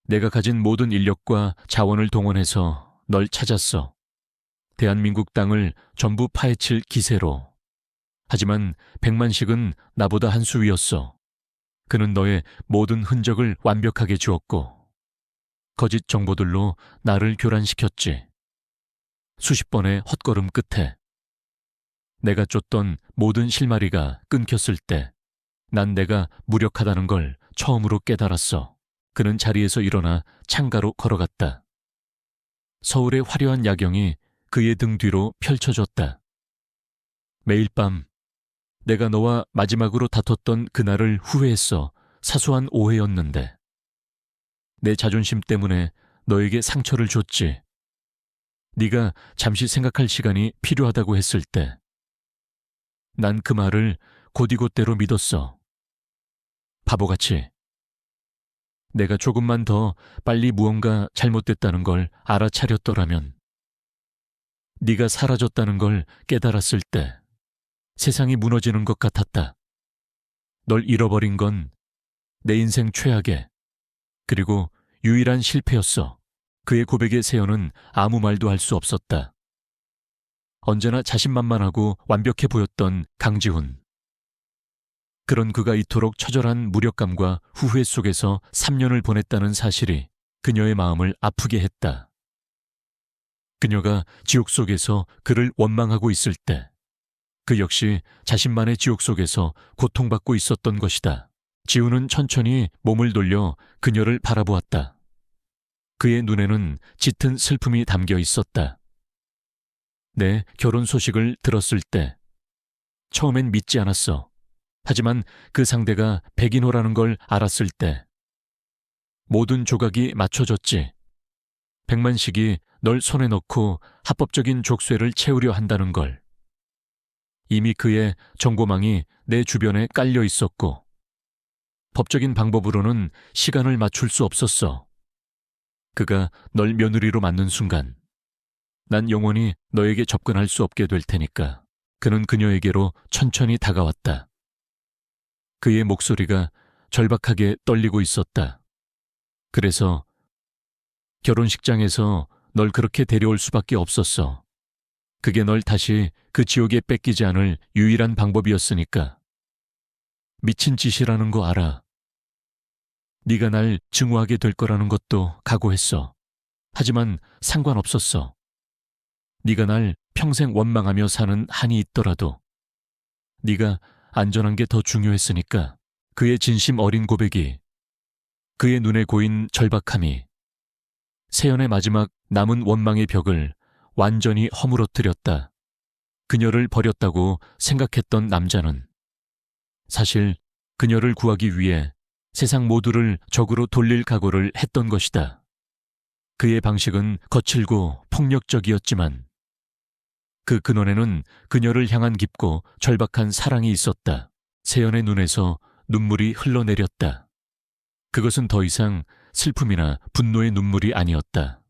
내가 가진 모든 인력과 자원을 동원해서 널 찾았어. 대한민국 땅을 전부 파헤칠 기세로. 하지만 백만식은 나보다 한 수 위였어. 그는 너의 모든 흔적을 완벽하게 주었고 거짓 정보들로 나를 교란시켰지. 수십 번의 헛걸음 끝에 내가 쫓던 모든 실마리가 끊겼을 때 난 내가 무력하다는 걸 처음으로 깨달았어. 그는 자리에서 일어나 창가로 걸어갔다. 서울의 화려한 야경이 그의 등 뒤로 펼쳐졌다. 매일 밤 내가 너와 마지막으로 다퉜던 그날을 후회했어. 사소한 오해였는데. 내 자존심 때문에 너에게 상처를 줬지. 네가 잠시 생각할 시간이 필요하다고 했을 때 난 그 말을 곧이곧대로 믿었어. 바보같이. 내가 조금만 더 빨리 무언가 잘못됐다는 걸 알아차렸더라면, 네가 사라졌다는 걸 깨달았을 때 세상이 무너지는 것 같았다. 널 잃어버린 건 내 인생 최악의 그리고 유일한 실패였어. 그의 고백에 세연은 아무 말도 할 수 없었다. 언제나 자신만만하고 완벽해 보였던 강지훈. 그런 그가 이토록 처절한 무력감과 후회 속에서 3년을 보냈다는 사실이 그녀의 마음을 아프게 했다. 그녀가 지옥 속에서 그를 원망하고 있을 때 그 역시 자신만의 지옥 속에서 고통받고 있었던 것이다. 지훈은 천천히 몸을 돌려 그녀를 바라보았다. 그의 눈에는 짙은 슬픔이 담겨 있었다. 내 결혼 소식을 들었을 때 처음엔 믿지 않았어. 하지만 그 상대가 백인호라는 걸 알았을 때 모든 조각이 맞춰졌지. 백만식이 널 손에 넣고 합법적인 족쇄를 채우려 한다는 걸. 이미 그의 정보망이 내 주변에 깔려 있었고 법적인 방법으로는 시간을 맞출 수 없었어. 그가 널 며느리로 맞는 순간 난 영원히 너에게 접근할 수 없게 될 테니까. 그는 그녀에게로 천천히 다가왔다. 그의 목소리가 절박하게 떨리고 있었다. 그래서 결혼식장에서 널 그렇게 데려올 수밖에 없었어. 그게 널 다시 그 지옥에 뺏기지 않을 유일한 방법이었으니까. 미친 짓이라는 거 알아. 네가 날 증오하게 될 거라는 것도 각오했어. 하지만 상관없었어. 네가 날 평생 원망하며 사는 한이 있더라도 네가 안전한 게 더 중요했으니까. 그의 진심 어린 고백이, 그의 눈에 고인 절박함이 세연의 마지막 남은 원망의 벽을 완전히 허물어뜨렸다. 그녀를 버렸다고 생각했던 남자는 사실 그녀를 구하기 위해 세상 모두를 적으로 돌릴 각오를 했던 것이다. 그의 방식은 거칠고 폭력적이었지만 그 근원에는 그녀를 향한 깊고 절박한 사랑이 있었다. 세연의 눈에서 눈물이 흘러내렸다. 그것은 더 이상 슬픔이나 분노의 눈물이 아니었다.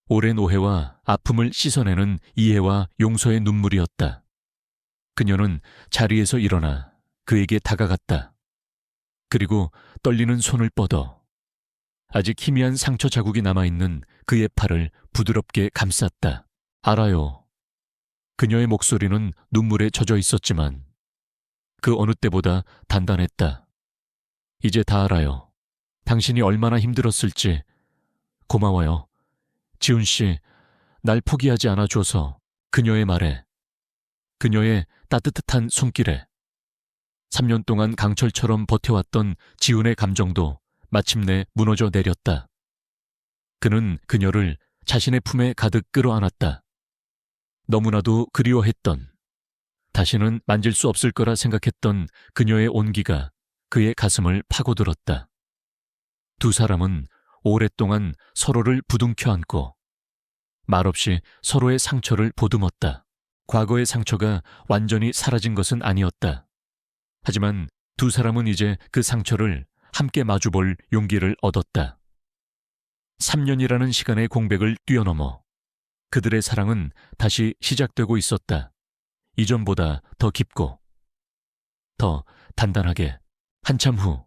오랜 오해와 아픔을 씻어내는 이해와 용서의 눈물이었다. 그녀는 자리에서 일어나 그에게 다가갔다. 그리고 떨리는 손을 뻗어 아직 희미한 상처 자국이 남아있는 그의 팔을 부드럽게 감쌌다. 알아요. 그녀의 목소리는 눈물에 젖어 있었지만 그 어느 때보다 단단했다. 이제 다 알아요. 당신이 얼마나 힘들었을지. 고마워요. 지훈 씨, 날 포기하지 않아줘서. 그녀의 말에, 그녀의 따뜻한 손길에 3년 동안 강철처럼 버텨왔던 지훈의 감정도 마침내 무너져 내렸다. 그는 그녀를 자신의 품에 가득 끌어안았다. 너무나도 그리워했던, 다시는 만질 수 없을 거라 생각했던 그녀의 온기가 그의 가슴을 파고들었다. 두 사람은 오랫동안 서로를 부둥켜 안고 말없이 서로의 상처를 보듬었다. 과거의 상처가 완전히 사라진 것은 아니었다. 하지만 두 사람은 이제 그 상처를 함께 마주볼 용기를 얻었다. 3년이라는 시간의 공백을 뛰어넘어 그들의 사랑은 다시 시작되고 있었다. 이전보다 더 깊고 더 단단하게. 한참 후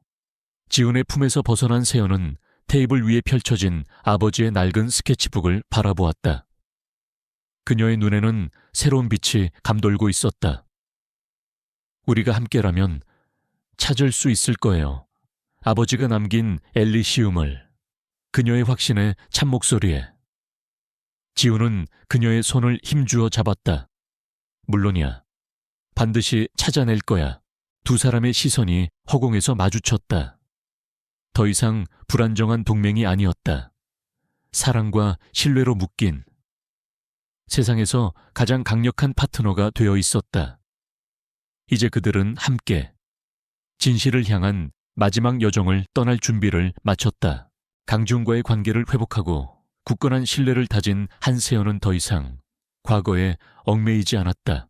지훈의 품에서 벗어난 세연은 테이블 위에 펼쳐진 아버지의 낡은 스케치북을 바라보았다. 그녀의 눈에는 새로운 빛이 감돌고 있었다. 우리가 함께라면 찾을 수 있을 거예요. 아버지가 남긴 엘리시움을. 그녀의 확신에 찬 목소리에 지훈은 그녀의 손을 힘주어 잡았다. 물론이야. 반드시 찾아낼 거야. 두 사람의 시선이 허공에서 마주쳤다. 더 이상 불안정한 동맹이 아니었다. 사랑과 신뢰로 묶인 세상에서 가장 강력한 파트너가 되어 있었다. 이제 그들은 함께 진실을 향한 마지막 여정을 떠날 준비를 마쳤다. 강지훈과의 관계를 회복하고 굳건한 신뢰를 다진 한세연은 더 이상 과거에 얽매이지 않았다.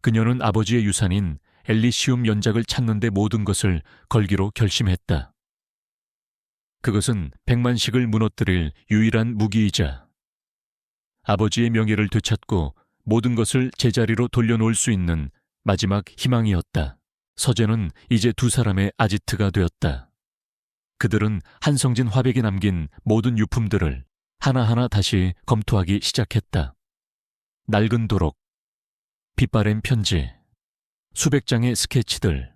그녀는 아버지의 유산인 엘리시움 연작을 찾는 데 모든 것을 걸기로 결심했다. 그것은 백만식을 무너뜨릴 유일한 무기이자 아버지의 명예를 되찾고 모든 것을 제자리로 돌려놓을 수 있는 마지막 희망이었다. 서재는 이제 두 사람의 아지트가 되었다. 그들은 한성진 화백이 남긴 모든 유품들을 하나하나 다시 검토하기 시작했다. 낡은 도록, 빛바랜 편지, 수백 장의 스케치들.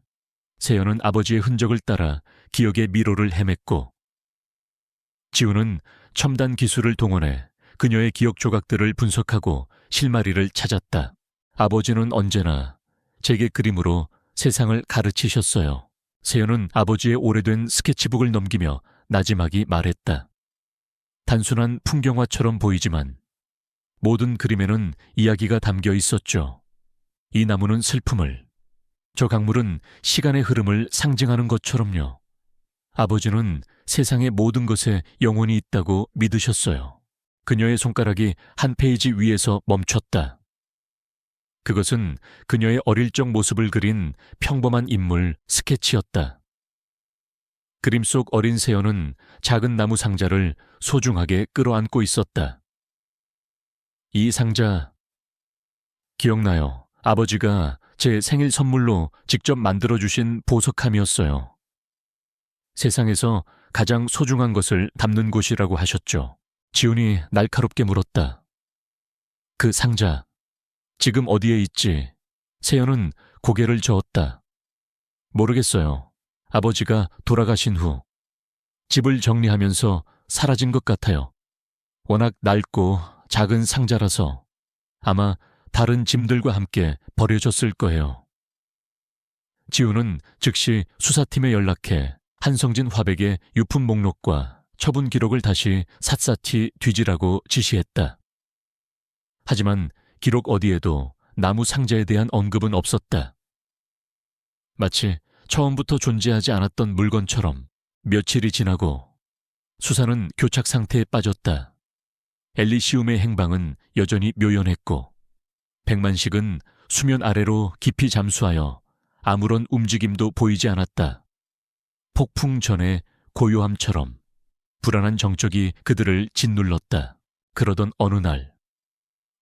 세연은 아버지의 흔적을 따라 기억의 미로를 헤맸고 지훈은 첨단 기술을 동원해 그녀의 기억 조각들을 분석하고 실마리를 찾았다. 아버지는 언제나 제게 그림으로 세상을 가르치셨어요. 세연은 아버지의 오래된 스케치북을 넘기며 나지막이 말했다. 단순한 풍경화처럼 보이지만 모든 그림에는 이야기가 담겨 있었죠. 이 나무는 슬픔을, 저 강물은 시간의 흐름을 상징하는 것처럼요. 아버지는 세상의 모든 것에 영혼이 있다고 믿으셨어요. 그녀의 손가락이 한 페이지 위에서 멈췄다. 그것은 그녀의 어릴 적 모습을 그린 평범한 인물 스케치였다. 그림 속 어린 세연은 작은 나무 상자를 소중하게 끌어안고 있었다. 이 상자 기억나요? 아버지가 제 생일 선물로 직접 만들어주신 보석함이었어요. 세상에서 가장 소중한 것을 담는 곳이라고 하셨죠. 지훈이 날카롭게 물었다. 그 상자, 지금 어디에 있지? 세연은 고개를 저었다. 모르겠어요. 아버지가 돌아가신 후 집을 정리하면서 사라진 것 같아요. 워낙 낡고 작은 상자라서 아마 다른 짐들과 함께 버려졌을 거예요. 지훈은 즉시 수사팀에 연락해 한성진 화백의 유품 목록과 처분 기록을 다시 샅샅이 뒤지라고 지시했다. 하지만 기록 어디에도 나무 상자에 대한 언급은 없었다. 마치 처음부터 존재하지 않았던 물건처럼 며칠이 지나고 수사는 교착 상태에 빠졌다. 엘리시움의 행방은 여전히 묘연했고 백만식은 수면 아래로 깊이 잠수하여 아무런 움직임도 보이지 않았다. 폭풍 전의 고요함처럼 불안한 정적이 그들을 짓눌렀다. 그러던 어느 날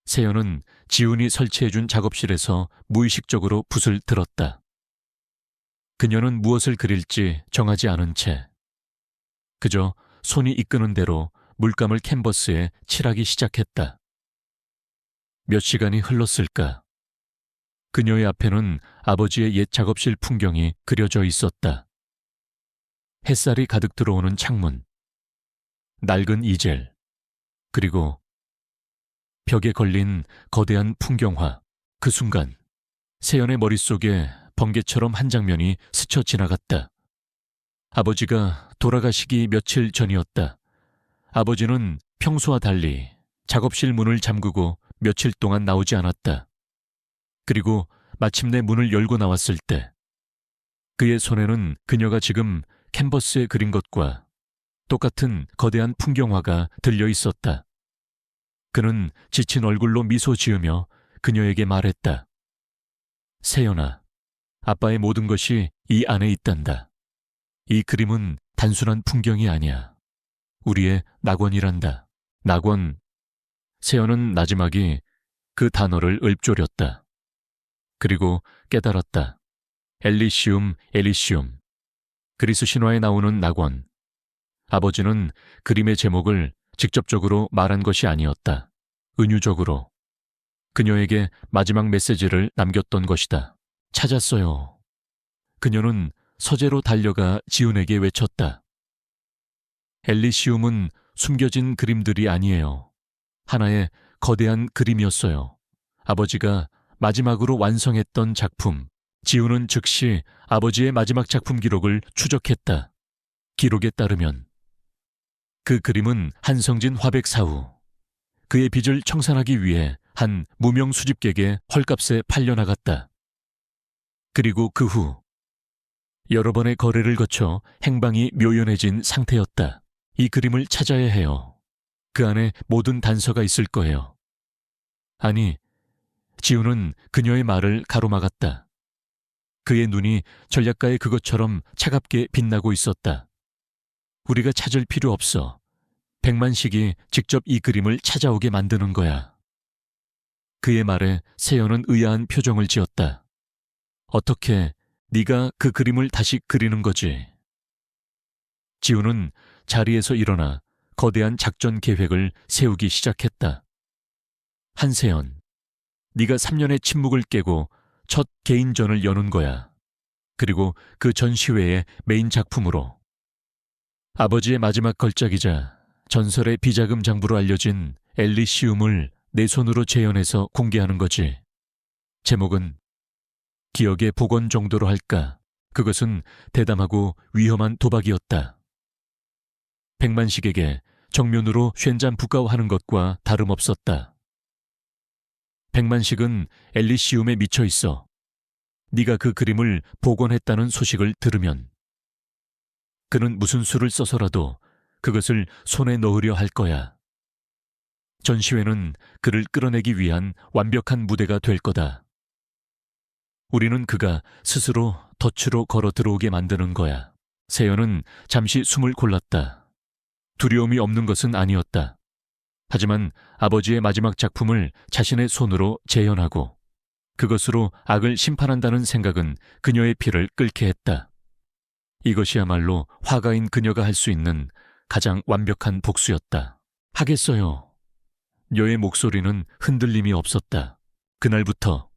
세연은 지훈이 설치해준 작업실에서 무의식적으로 붓을 들었다. 그녀는 무엇을 그릴지 정하지 않은 채 그저 손이 이끄는 대로 물감을 캔버스에 칠하기 시작했다. 몇 시간이 흘렀을까? 그녀의 앞에는 아버지의 옛 작업실 풍경이 그려져 있었다. 햇살이 가득 들어오는 창문, 낡은 이젤, 그리고 벽에 걸린 거대한 풍경화. 그 순간 세연의 머릿속에 번개처럼 한 장면이 스쳐 지나갔다. 아버지가 돌아가시기 며칠 전이었다. 아버지는 평소와 달리 작업실 문을 잠그고 며칠 동안 나오지 않았다. 그리고 마침내 문을 열고 나왔을 때 그의 손에는 그녀가 지금 캔버스에 그린 것과 똑같은 거대한 풍경화가 들려 있었다. 그는 지친 얼굴로 미소 지으며 그녀에게 말했다. 세연아, 아빠의 모든 것이 이 안에 있단다. 이 그림은 단순한 풍경이 아니야. 우리의 낙원이란다. 낙원. 세연은 나지막이 그 단어를 읊조렸다. 그리고 깨달았다. 엘리시움, 엘리시움. 그리스 신화에 나오는 낙원. 아버지는 그림의 제목을 직접적으로 말한 것이 아니었다. 은유적으로. 그녀에게 마지막 메시지를 남겼던 것이다. 찾았어요. 그녀는 서재로 달려가 지훈에게 외쳤다. 엘리시움은 숨겨진 그림들이 아니에요. 하나의 거대한 그림이었어요. 아버지가 마지막으로 완성했던 작품. 지훈은 즉시 아버지의 마지막 작품 기록을 추적했다. 기록에 따르면 그 그림은 한성진 화백 사후, 그의 빚을 청산하기 위해 한 무명 수집객에 헐값에 팔려나갔다. 그리고 그 후 여러 번의 거래를 거쳐 행방이 묘연해진 상태였다. 이 그림을 찾아야 해요. 그 안에 모든 단서가 있을 거예요. 아니, 지훈은 그녀의 말을 가로막았다. 그의 눈이 전략가의 그것처럼 차갑게 빛나고 있었다. 우리가 찾을 필요 없어. 백만식이 직접 이 그림을 찾아오게 만드는 거야. 그의 말에 세연은 의아한 표정을 지었다. 어떻게 네가 그 그림을 다시 그리는 거지? 지훈은 자리에서 일어나 거대한 작전 계획을 세우기 시작했다. 한세연, 네가 3년의 침묵을 깨고 첫 개인전을 여는 거야. 그리고 그 전시회의 메인 작품으로. 아버지의 마지막 걸작이자 전설의 비자금 장부로 알려진 엘리시움을 내 손으로 재현해서 공개하는 거지. 제목은 기억의 복원 정도로 할까? 그것은 대담하고 위험한 도박이었다. 백만식에게 정면으로 쉔잔 북가오하는 것과 다름없었다. 백만식은 엘리시움에 미쳐 있어. 네가 그 그림을 복원했다는 소식을 들으면 그는 무슨 수를 써서라도 그것을 손에 넣으려 할 거야. 전시회는 그를 끌어내기 위한 완벽한 무대가 될 거다. 우리는 그가 스스로 덫으로 걸어 들어오게 만드는 거야. 세연은 잠시 숨을 골랐다. 두려움이 없는 것은 아니었다. 하지만 아버지의 마지막 작품을 자신의 손으로 재현하고 그것으로 악을 심판한다는 생각은 그녀의 피를 끓게 했다. 이것이야말로 화가인 그녀가 할 수 있는 가장 완벽한 복수였다. 하겠어요. 여의 목소리는 흔들림이 없었다. 그날부터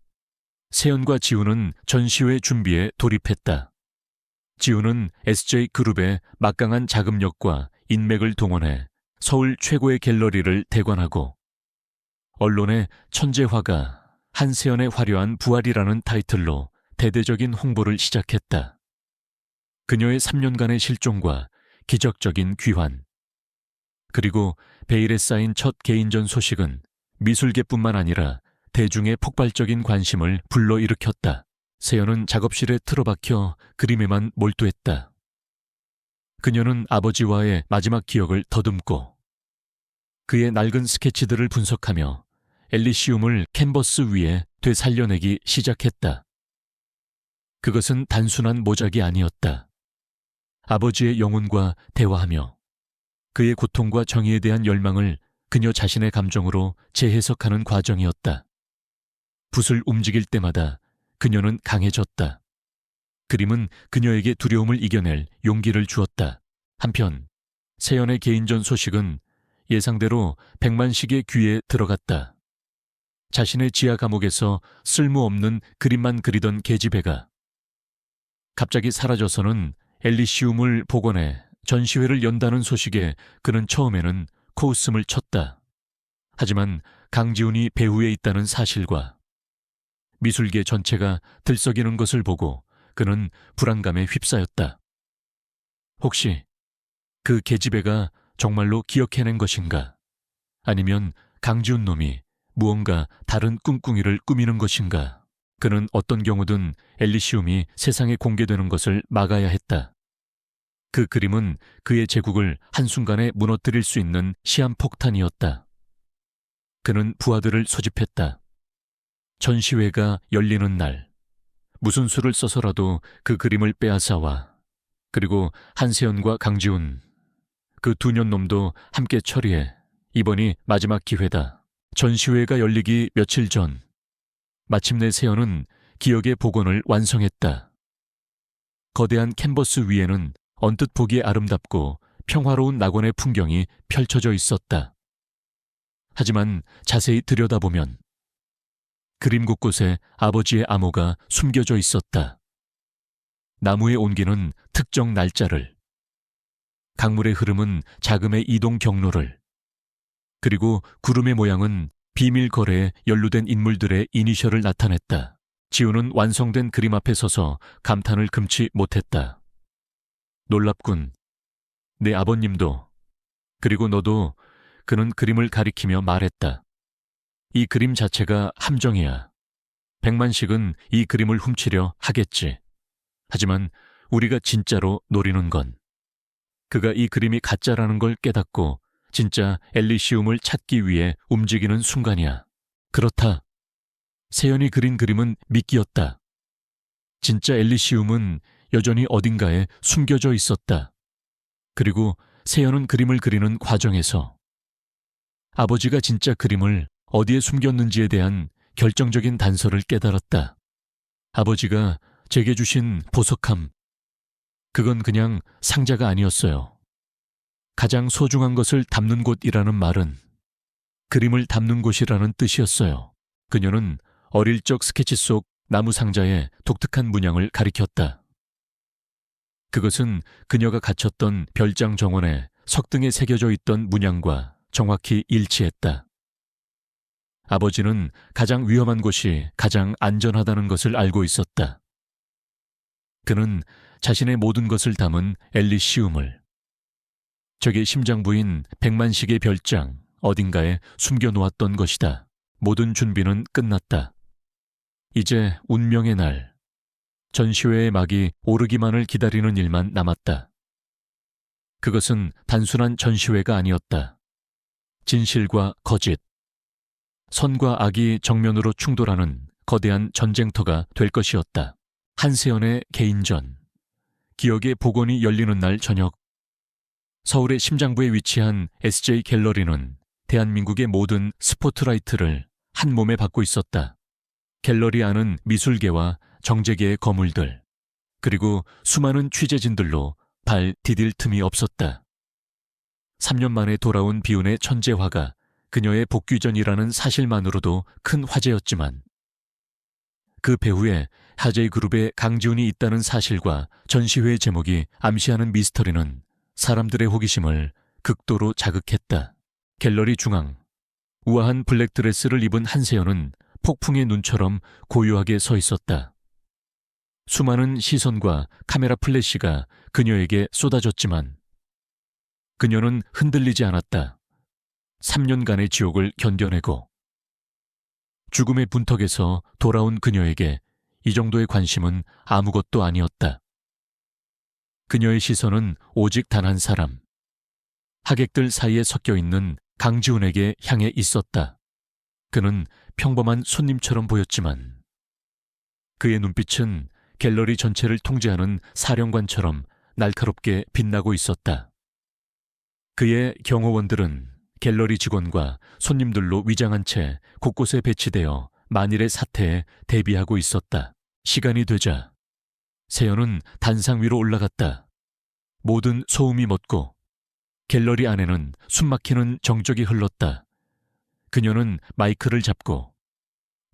세연과 지훈은 전시회 준비에 돌입했다. 지훈은 SJ그룹의 막강한 자금력과 인맥을 동원해 서울 최고의 갤러리를 대관하고 언론의 천재화가 한세연의 화려한 부활이라는 타이틀로 대대적인 홍보를 시작했다. 그녀의 3년간의 실종과 기적적인 귀환, 그리고 베일에 쌓인 첫 개인전 소식은 미술계뿐만 아니라 대중의 폭발적인 관심을 불러일으켰다. 세연은 작업실에 틀어박혀 그림에만 몰두했다. 그녀는 아버지와의 마지막 기억을 더듬고 그의 낡은 스케치들을 분석하며 엘리시움을 캔버스 위에 되살려내기 시작했다. 그것은 단순한 모작이 아니었다. 아버지의 영혼과 대화하며 그의 고통과 정의에 대한 열망을 그녀 자신의 감정으로 재해석하는 과정이었다. 붓을 움직일 때마다 그녀는 강해졌다. 그림은 그녀에게 두려움을 이겨낼 용기를 주었다. 한편 세연의 개인전 소식은 예상대로 백만식의 귀에 들어갔다. 자신의 지하 감옥에서 쓸모없는 그림만 그리던 계집애가 갑자기 사라져서는 엘리시움을 복원해 전시회를 연다는 소식에 그는 처음에는 코웃음을 쳤다. 하지만 강지훈이 배후에 있다는 사실과 미술계 전체가 들썩이는 것을 보고 그는 불안감에 휩싸였다. 혹시 그 계집애가 정말로 기억해낸 것인가? 아니면 강지훈 놈이 무언가 다른 꿍꿍이를 꾸미는 것인가? 그는 어떤 경우든 엘리시움이 세상에 공개되는 것을 막아야 했다. 그 그림은 그의 제국을 한순간에 무너뜨릴 수 있는 시한폭탄이었다. 그는 부하들을 소집했다. 전시회가 열리는 날 무슨 수를 써서라도 그 그림을 빼앗아와 그리고 한세연과 강지훈 그 두 년놈도 함께 처리해. 이번이 마지막 기회다. 전시회가 열리기 며칠 전 마침내 세연은 기억의 복원을 완성했다. 거대한 캔버스 위에는 언뜻 보기에 아름답고 평화로운 낙원의 풍경이 펼쳐져 있었다. 하지만 자세히 들여다보면 그림 곳곳에 아버지의 암호가 숨겨져 있었다. 나무의 온기는 특정 날짜를, 강물의 흐름은 자금의 이동 경로를, 그리고 구름의 모양은 비밀 거래에 연루된 인물들의 이니셜을 나타냈다. 지우는 완성된 그림 앞에 서서 감탄을 금치 못했다. 놀랍군. 내 아버님도, 그리고 너도. 그는 그림을 가리키며 말했다. 이 그림 자체가 함정이야. 백만식은 이 그림을 훔치려 하겠지. 하지만 우리가 진짜로 노리는 건 그가 이 그림이 가짜라는 걸 깨닫고 진짜 엘리시움을 찾기 위해 움직이는 순간이야. 그렇다. 세연이 그린 그림은 미끼였다. 진짜 엘리시움은 여전히 어딘가에 숨겨져 있었다. 그리고 세연은 그림을 그리는 과정에서 아버지가 진짜 그림을 어디에 숨겼는지에 대한 결정적인 단서를 깨달았다. 아버지가 제게 주신 보석함. 그건 그냥 상자가 아니었어요. 가장 소중한 것을 담는 곳이라는 말은 그림을 담는 곳이라는 뜻이었어요. 그녀는 어릴 적 스케치 속 나무 상자의 독특한 문양을 가리켰다. 그것은 그녀가 갇혔던 별장 정원에 석등에 새겨져 있던 문양과 정확히 일치했다. 아버지는 가장 위험한 곳이 가장 안전하다는 것을 알고 있었다. 그는 자신의 모든 것을 담은 엘리시움을 적의 심장부인 백만식의 별장 어딘가에 숨겨놓았던 것이다. 모든 준비는 끝났다. 이제 운명의 날, 전시회의 막이 오르기만을 기다리는 일만 남았다. 그것은 단순한 전시회가 아니었다. 진실과 거짓, 선과 악이 정면으로 충돌하는 거대한 전쟁터가 될 것이었다. 한세연의 개인전, 기억의 복원이 열리는 날 저녁, 서울의 심장부에 위치한 SJ 갤러리는 대한민국의 모든 스포트라이트를 한 몸에 받고 있었다. 갤러리 안은 미술계와 정재계의 거물들, 그리고 수많은 취재진들로 발 디딜 틈이 없었다. 3년 만에 돌아온 비운의 천재화가 그녀의 복귀전이라는 사실만으로도 큰 화제였지만 그 배후에 하제이그룹의 강지훈이 있다는 사실과 전시회의 제목이 암시하는 미스터리는 사람들의 호기심을 극도로 자극했다. 갤러리 중앙, 우아한 블랙드레스를 입은 한세연은 폭풍의 눈처럼 고요하게 서 있었다. 수많은 시선과 카메라 플래시가 그녀에게 쏟아졌지만 그녀는 흔들리지 않았다. 3년간의 지옥을 견뎌내고 죽음의 분턱에서 돌아온 그녀에게 이 정도의 관심은 아무것도 아니었다. 그녀의 시선은 오직 단 한 사람, 하객들 사이에 섞여 있는 강지훈에게 향해 있었다. 그는 평범한 손님처럼 보였지만 그의 눈빛은 갤러리 전체를 통제하는 사령관처럼 날카롭게 빛나고 있었다. 그의 경호원들은 갤러리 직원과 손님들로 위장한 채 곳곳에 배치되어 만일의 사태에 대비하고 있었다. 시간이 되자 세연은 단상 위로 올라갔다. 모든 소음이 멎고 갤러리 안에는 숨막히는 정적이 흘렀다. 그녀는 마이크를 잡고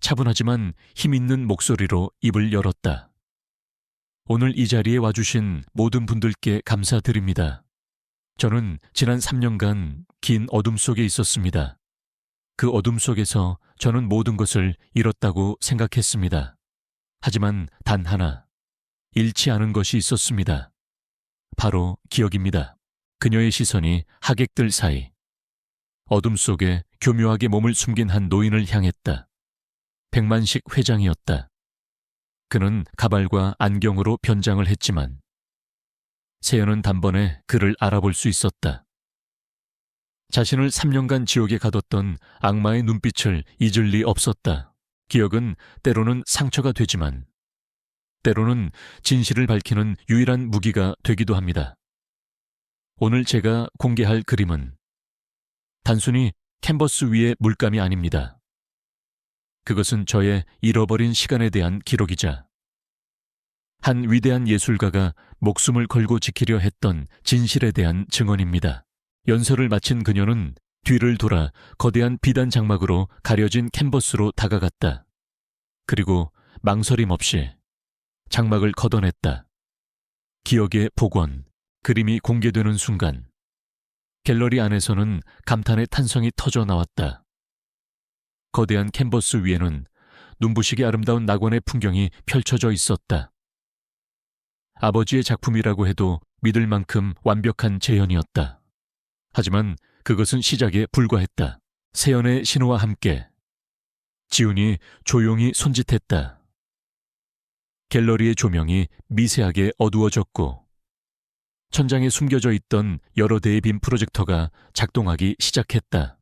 차분하지만 힘있는 목소리로 입을 열었다. 오늘 이 자리에 와주신 모든 분들께 감사드립니다. 저는 지난 3년간 긴 어둠 속에 있었습니다. 그 어둠 속에서 저는 모든 것을 잃었다고 생각했습니다. 하지만 단 하나, 잃지 않은 것이 있었습니다. 바로 기억입니다. 그녀의 시선이 하객들 사이, 어둠 속에 교묘하게 몸을 숨긴 한 노인을 향했다. 백만식 회장이었다. 그는 가발과 안경으로 변장을 했지만 세연은 단번에 그를 알아볼 수 있었다. 자신을 3년간 지옥에 가뒀던 악마의 눈빛을 잊을 리 없었다. 기억은 때로는 상처가 되지만 때로는 진실을 밝히는 유일한 무기가 되기도 합니다. 오늘 제가 공개할 그림은 단순히 캔버스 위의 물감이 아닙니다. 그것은 저의 잃어버린 시간에 대한 기록이자 한 위대한 예술가가 목숨을 걸고 지키려 했던 진실에 대한 증언입니다. 연설을 마친 그녀는 뒤를 돌아 거대한 비단 장막으로 가려진 캔버스로 다가갔다. 그리고 망설임 없이 장막을 걷어냈다. 기억의 복원, 그림이 공개되는 순간 갤러리 안에서는 감탄의 탄성이 터져 나왔다. 거대한 캔버스 위에는 눈부시게 아름다운 낙원의 풍경이 펼쳐져 있었다. 아버지의 작품이라고 해도 믿을 만큼 완벽한 재현이었다. 하지만 그것은 시작에 불과했다. 세연의 신호와 함께 지훈이 조용히 손짓했다. 갤러리의 조명이 미세하게 어두워졌고 천장에 숨겨져 있던 여러 대의 빔 프로젝터가 작동하기 시작했다.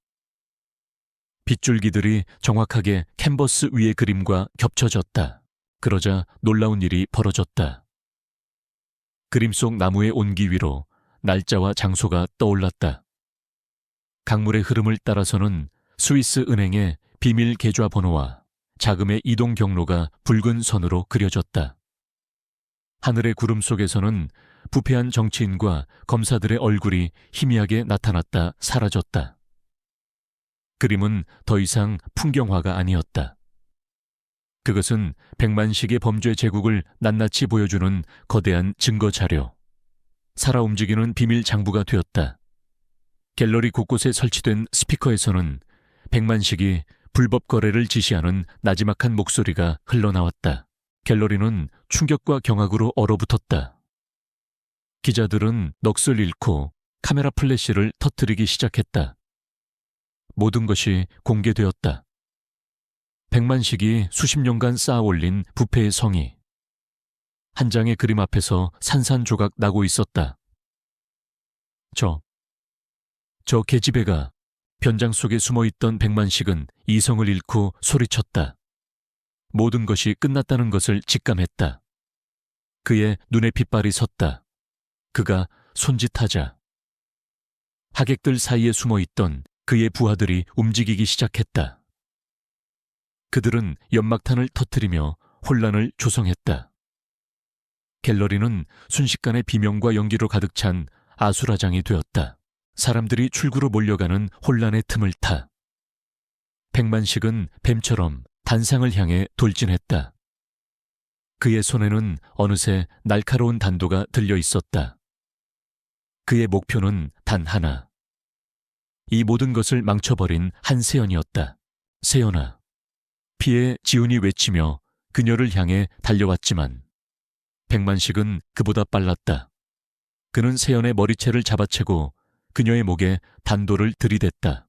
빗줄기들이 정확하게 캔버스 위의 그림과 겹쳐졌다. 그러자 놀라운 일이 벌어졌다. 그림 속 나무의 온기 위로 날짜와 장소가 떠올랐다. 강물의 흐름을 따라서는 스위스 은행의 비밀 계좌 번호와 자금의 이동 경로가 붉은 선으로 그려졌다. 하늘의 구름 속에서는 부패한 정치인과 검사들의 얼굴이 희미하게 나타났다 사라졌다. 그림은 더 이상 풍경화가 아니었다. 그것은 백만식의 범죄 제국을 낱낱이 보여주는 거대한 증거 자료, 살아 움직이는 비밀 장부가 되었다. 갤러리 곳곳에 설치된 스피커에서는 백만식이 불법 거래를 지시하는 나지막한 목소리가 흘러나왔다. 갤러리는 충격과 경악으로 얼어붙었다. 기자들은 넋을 잃고 카메라 플래시를 터뜨리기 시작했다. 모든 것이 공개되었다. 백만식이 수십 년간 쌓아올린 부패의 성이 한 장의 그림 앞에서 산산조각 나고 있었다. 저 계집애가 변장 속에 숨어있던 백만식은 이성을 잃고 소리쳤다. 모든 것이 끝났다는 것을 직감했다. 그의 눈에 핏발이 섰다. 그가 손짓하자 하객들 사이에 숨어있던 그의 부하들이 움직이기 시작했다. 그들은 연막탄을 터뜨리며 혼란을 조성했다. 갤러리는 순식간에 비명과 연기로 가득 찬 아수라장이 되었다. 사람들이 출구로 몰려가는 혼란의 틈을 타 백만식은 뱀처럼 단상을 향해 돌진했다. 그의 손에는 어느새 날카로운 단도가 들려 있었다. 그의 목표는 단 하나. 이 모든 것을 망쳐버린 한세연이었다. 세연아. 피해 지훈이 외치며 그녀를 향해 달려왔지만 백만식은 그보다 빨랐다. 그는 세연의 머리채를 잡아채고 그녀의 목에 단도를 들이댔다.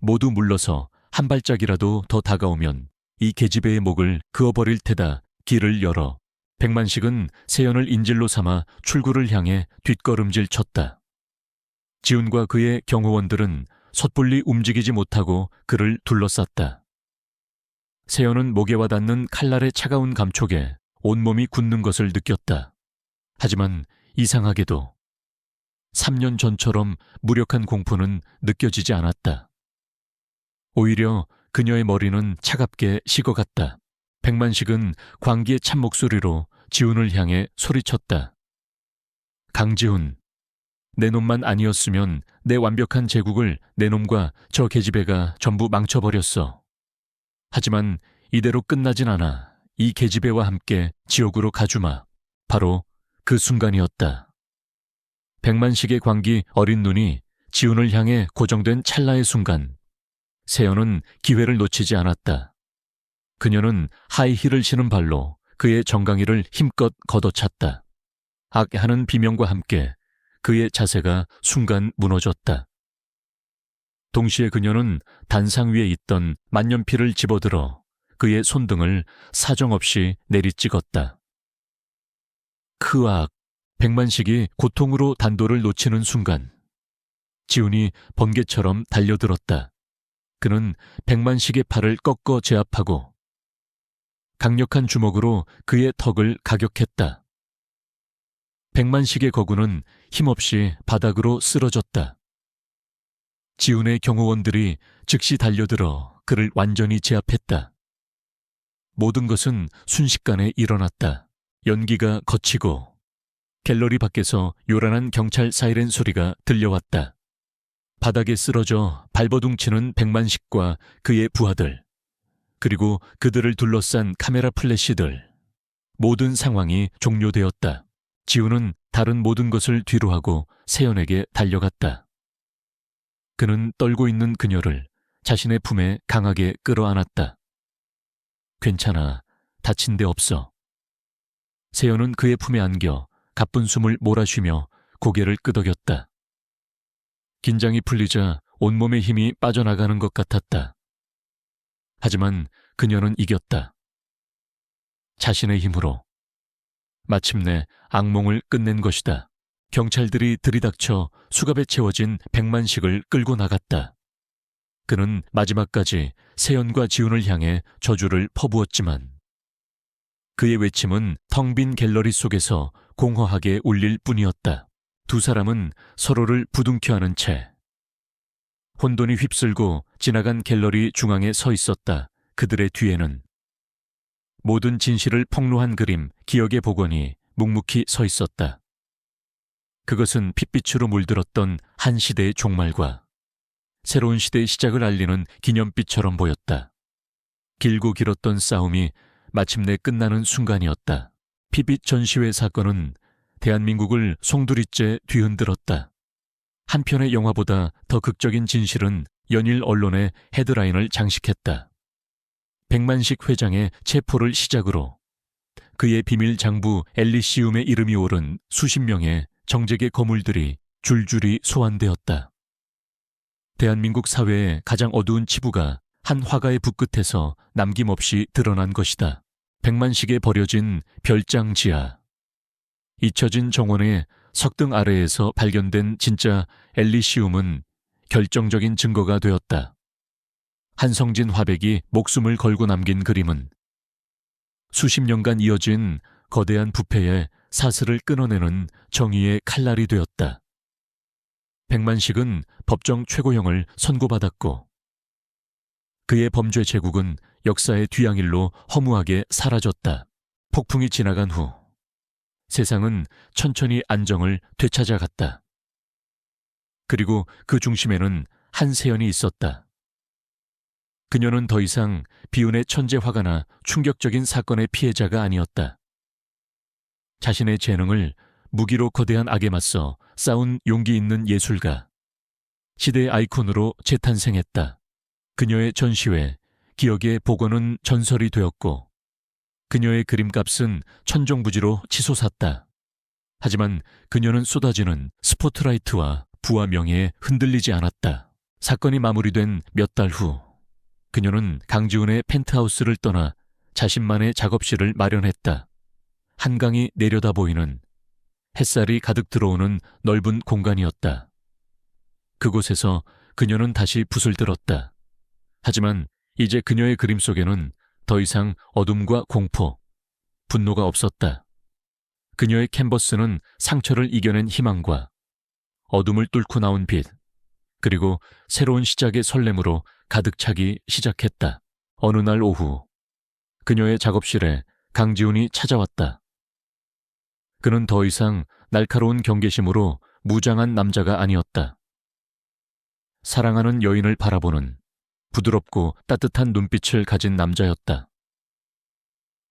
모두 물러서 한 발짝이라도 더 다가오면 이 계집애의 목을 그어버릴 테다. 길을 열어 백만식은 세연을 인질로 삼아 출구를 향해 뒷걸음질 쳤다. 지훈과 그의 경호원들은 섣불리 움직이지 못하고 그를 둘러쌌다. 세연은 목에 와닿는 칼날의 차가운 감촉에 온몸이 굳는 것을 느꼈다. 하지만 이상하게도 3년 전처럼 무력한 공포는 느껴지지 않았다. 오히려 그녀의 머리는 차갑게 식어갔다. 백만식은 광기에 찬 목소리로 지훈을 향해 소리쳤다. 강지훈, 내 놈만 아니었으면 내 완벽한 제국을 내 놈과 저 계집애가 전부 망쳐버렸어. 하지만 이대로 끝나진 않아. 이 계집애와 함께 지옥으로 가주마. 바로 그 순간이었다. 백만식의 광기 어린 눈이 지훈을 향해 고정된 찰나의 순간 세연은 기회를 놓치지 않았다. 그녀는 하이힐을 신은 발로 그의 정강이를 힘껏 걷어찼다. 악하는 비명과 함께 그의 자세가 순간 무너졌다. 동시에 그녀는 단상 위에 있던 만년필을 집어들어 그의 손등을 사정없이 내리찍었다. 크악! 백만식이 고통으로 단도를 놓치는 순간 지훈이 번개처럼 달려들었다. 그는 백만식의 팔을 꺾어 제압하고 강력한 주먹으로 그의 턱을 가격했다. 백만식의 거구는 힘없이 바닥으로 쓰러졌다. 지훈의 경호원들이 즉시 달려들어 그를 완전히 제압했다. 모든 것은 순식간에 일어났다. 연기가 거치고 갤러리 밖에서 요란한 경찰 사이렌 소리가 들려왔다. 바닥에 쓰러져 발버둥치는 백만식과 그의 부하들, 그리고 그들을 둘러싼 카메라 플래시들. 모든 상황이 종료되었다. 지훈은 다른 모든 것을 뒤로하고 세연에게 달려갔다. 그는 떨고 있는 그녀를 자신의 품에 강하게 끌어안았다. 괜찮아, 다친 데 없어. 세연은 그의 품에 안겨 가쁜 숨을 몰아쉬며 고개를 끄덕였다. 긴장이 풀리자 온몸의 힘이 빠져나가는 것 같았다. 하지만 그녀는 이겼다. 자신의 힘으로. 마침내 악몽을 끝낸 것이다. 경찰들이 들이닥쳐 수갑에 채워진 백만식을 끌고 나갔다. 그는 마지막까지 세연과 지훈을 향해 저주를 퍼부었지만 그의 외침은 텅 빈 갤러리 속에서 공허하게 울릴 뿐이었다. 두 사람은 서로를 부둥켜 안은 채 혼돈이 휩쓸고 지나간 갤러리 중앙에 서 있었다. 그들의 뒤에는 모든 진실을 폭로한 그림, 기억의 복원이 묵묵히 서 있었다. 그것은 핏빛으로 물들었던 한 시대의 종말과 새로운 시대의 시작을 알리는 기념빛처럼 보였다. 길고 길었던 싸움이 마침내 끝나는 순간이었다. 피빛 전시회 사건은 대한민국을 송두리째 뒤흔들었다. 한 편의 영화보다 더 극적인 진실은 연일 언론의 헤드라인을 장식했다. 백만식 회장의 체포를 시작으로 그의 비밀 장부 엘리시움의 이름이 오른 수십 명의 정재계 거물들이 줄줄이 소환되었다. 대한민국 사회의 가장 어두운 치부가 한 화가의 붓끝에서 남김없이 드러난 것이다. 백만식에 버려진 별장 지하. 잊혀진 정원의 석등 아래에서 발견된 진짜 엘리시움은 결정적인 증거가 되었다. 한성진 화백이 목숨을 걸고 남긴 그림은 수십 년간 이어진 거대한 부패의 사슬을 끊어내는 정의의 칼날이 되었다. 백만식은 법정 최고형을 선고받았고 그의 범죄 제국은 역사의 뒤양일로 허무하게 사라졌다. 폭풍이 지나간 후 세상은 천천히 안정을 되찾아갔다. 그리고 그 중심에는 한세연이 있었다. 그녀는 더 이상 비운의 천재 화가나 충격적인 사건의 피해자가 아니었다. 자신의 재능을 무기로 거대한 악에 맞서 싸운 용기 있는 예술가, 시대의 아이콘으로 재탄생했다. 그녀의 전시회, 기억의 복원은 전설이 되었고 그녀의 그림값은 천정부지로 치솟았다. 하지만 그녀는 쏟아지는 스포트라이트와 부와 명예에 흔들리지 않았다. 사건이 마무리된 몇 달 후 그녀는 강지훈의 펜트하우스를 떠나 자신만의 작업실을 마련했다. 한강이 내려다 보이는 햇살이 가득 들어오는 넓은 공간이었다. 그곳에서 그녀는 다시 붓을 들었다. 하지만 이제 그녀의 그림 속에는 더 이상 어둠과 공포, 분노가 없었다. 그녀의 캔버스는 상처를 이겨낸 희망과 어둠을 뚫고 나온 빛, 그리고 새로운 시작의 설렘으로 가득 차기 시작했다. 어느 날 오후, 그녀의 작업실에 강지훈이 찾아왔다. 그는 더 이상 날카로운 경계심으로 무장한 남자가 아니었다. 사랑하는 여인을 바라보는 부드럽고 따뜻한 눈빛을 가진 남자였다.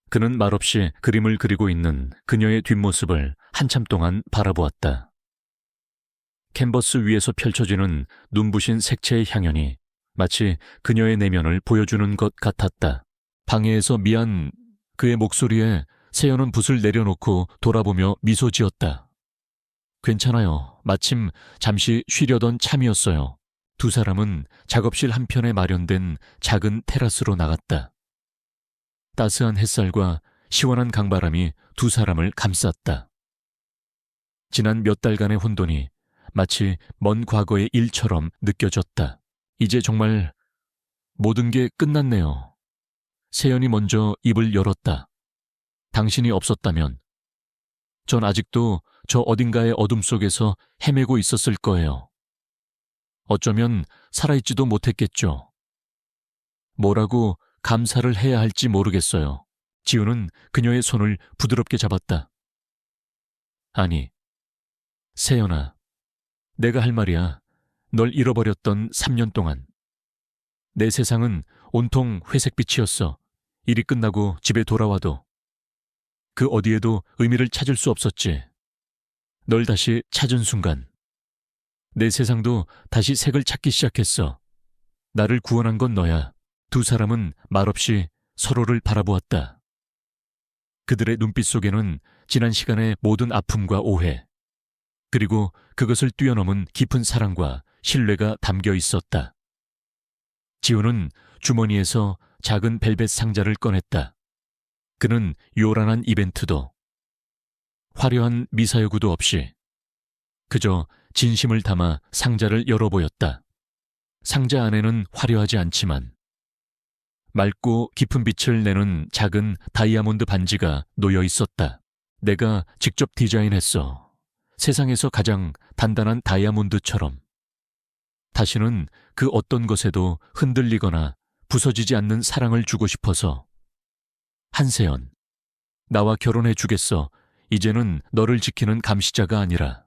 그는 말없이 그림을 그리고 있는 그녀의 뒷모습을 한참 동안 바라보았다. 캔버스 위에서 펼쳐지는 눈부신 색채의 향연이 마치 그녀의 내면을 보여주는 것 같았다. 방해해서 미안. 그의 목소리에 세연은 붓을 내려놓고 돌아보며 미소 지었다. 괜찮아요. 마침 잠시 쉬려던 참이었어요. 두 사람은 작업실 한편에 마련된 작은 테라스로 나갔다. 따스한 햇살과 시원한 강바람이 두 사람을 감쌌다. 지난 몇 달간의 혼돈이 마치 먼 과거의 일처럼 느껴졌다. 이제 정말 모든 게 끝났네요. 세연이 먼저 입을 열었다. 당신이 없었다면 전 아직도 저 어딘가의 어둠 속에서 헤매고 있었을 거예요. 어쩌면 살아있지도 못했겠죠. 뭐라고 감사를 해야 할지 모르겠어요. 지우는 그녀의 손을 부드럽게 잡았다. 아니, 세연아, 내가 할 말이야. 널 잃어버렸던 3년 동안. 내 세상은 온통 회색빛이었어. 일이 끝나고 집에 돌아와도. 그 어디에도 의미를 찾을 수 없었지. 널 다시 찾은 순간. 내 세상도 다시 색을 찾기 시작했어. 나를 구원한 건 너야. 두 사람은 말없이 서로를 바라보았다. 그들의 눈빛 속에는 지난 시간의 모든 아픔과 오해, 그리고 그것을 뛰어넘은 깊은 사랑과 신뢰가 담겨 있었다. 지우는 주머니에서 작은 벨벳 상자를 꺼냈다. 그는 요란한 이벤트도, 화려한 미사여구도 없이 그저 진심을 담아 상자를 열어보였다. 상자 안에는 화려하지 않지만 맑고 깊은 빛을 내는 작은 다이아몬드 반지가 놓여 있었다. 내가 직접 디자인했어. 세상에서 가장 단단한 다이아몬드처럼. 다시는 그 어떤 것에도 흔들리거나 부서지지 않는 사랑을 주고 싶어서. 한세연, 나와 결혼해 주겠어. 이제는 너를 지키는 감시자가 아니라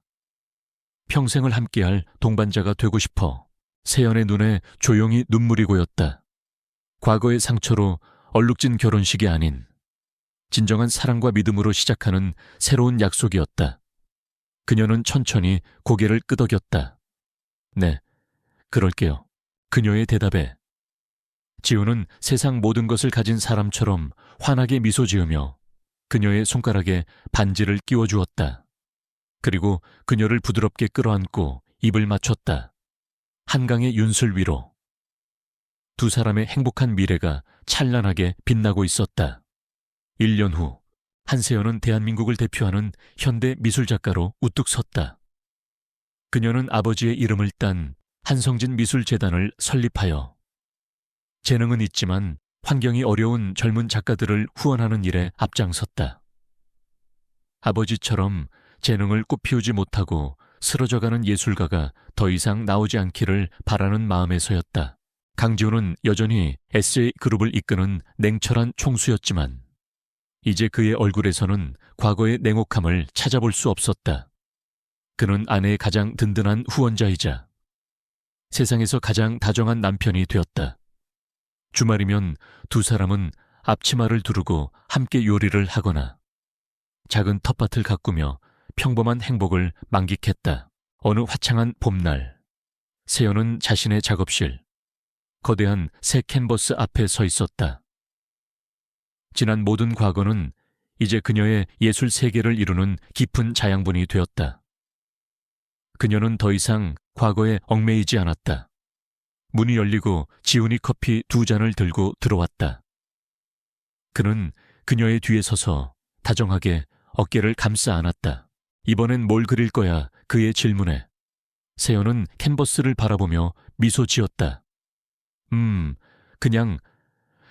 평생을 함께할 동반자가 되고 싶어. 세연의 눈에 조용히 눈물이 고였다. 과거의 상처로 얼룩진 결혼식이 아닌 진정한 사랑과 믿음으로 시작하는 새로운 약속이었다. 그녀는 천천히 고개를 끄덕였다. 네, 그럴게요. 그녀의 대답에 지우는 세상 모든 것을 가진 사람처럼 환하게 미소 지으며 그녀의 손가락에 반지를 끼워주었다. 그리고 그녀를 부드럽게 끌어안고 입을 맞췄다. 한강의 윤술 위로. 두 사람의 행복한 미래가 찬란하게 빛나고 있었다. 1년 후 한세연은 대한민국을 대표하는 현대 미술작가로 우뚝 섰다. 그녀는 아버지의 이름을 딴 한성진 미술재단을 설립하여 재능은 있지만 환경이 어려운 젊은 작가들을 후원하는 일에 앞장섰다. 아버지처럼 재능을 꽃피우지 못하고 쓰러져가는 예술가가 더 이상 나오지 않기를 바라는 마음에서였다. 강지호는 여전히 SJ그룹을 이끄는 냉철한 총수였지만 이제 그의 얼굴에서는 과거의 냉혹함을 찾아볼 수 없었다. 그는 아내의 가장 든든한 후원자이자 세상에서 가장 다정한 남편이 되었다. 주말이면 두 사람은 앞치마를 두르고 함께 요리를 하거나 작은 텃밭을 가꾸며 평범한 행복을 만끽했다. 어느 화창한 봄날, 세연은 자신의 작업실, 거대한 새 캔버스 앞에 서 있었다. 지난 모든 과거는 이제 그녀의 예술 세계를 이루는 깊은 자양분이 되었다. 그녀는 더 이상 과거에 얽매이지 않았다. 문이 열리고 지훈이 커피 2잔을 들고 들어왔다. 그는 그녀의 뒤에 서서 다정하게 어깨를 감싸 안았다. 이번엔 뭘 그릴 거야? 그의 질문에 세연은 캔버스를 바라보며 미소 지었다. 그냥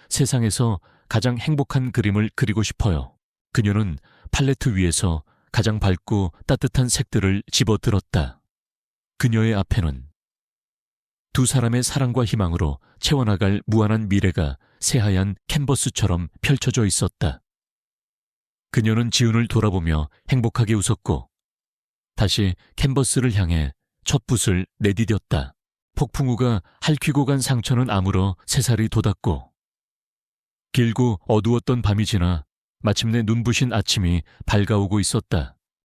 세상에서 가장 행복한 그림을 그리고 싶어요. 그녀는 팔레트 위에서 가장 밝고 따뜻한 색들을 집어들었다. 그녀의 앞에는 두 사람의 사랑과 희망으로 채워나갈 무한한 미래가 새하얀 캔버스처럼 펼쳐져 있었다. 그녀는 지훈을 돌아보며 행복하게 웃었고 다시 캔버스를 향해 첫 붓을 내디뎠다. 폭풍우가 핥히고 간 상처는 아물어 새살이 돋았고 길고 어두웠던 밤이 지나 마침내 눈부신 아침이 밝아오고 있었다.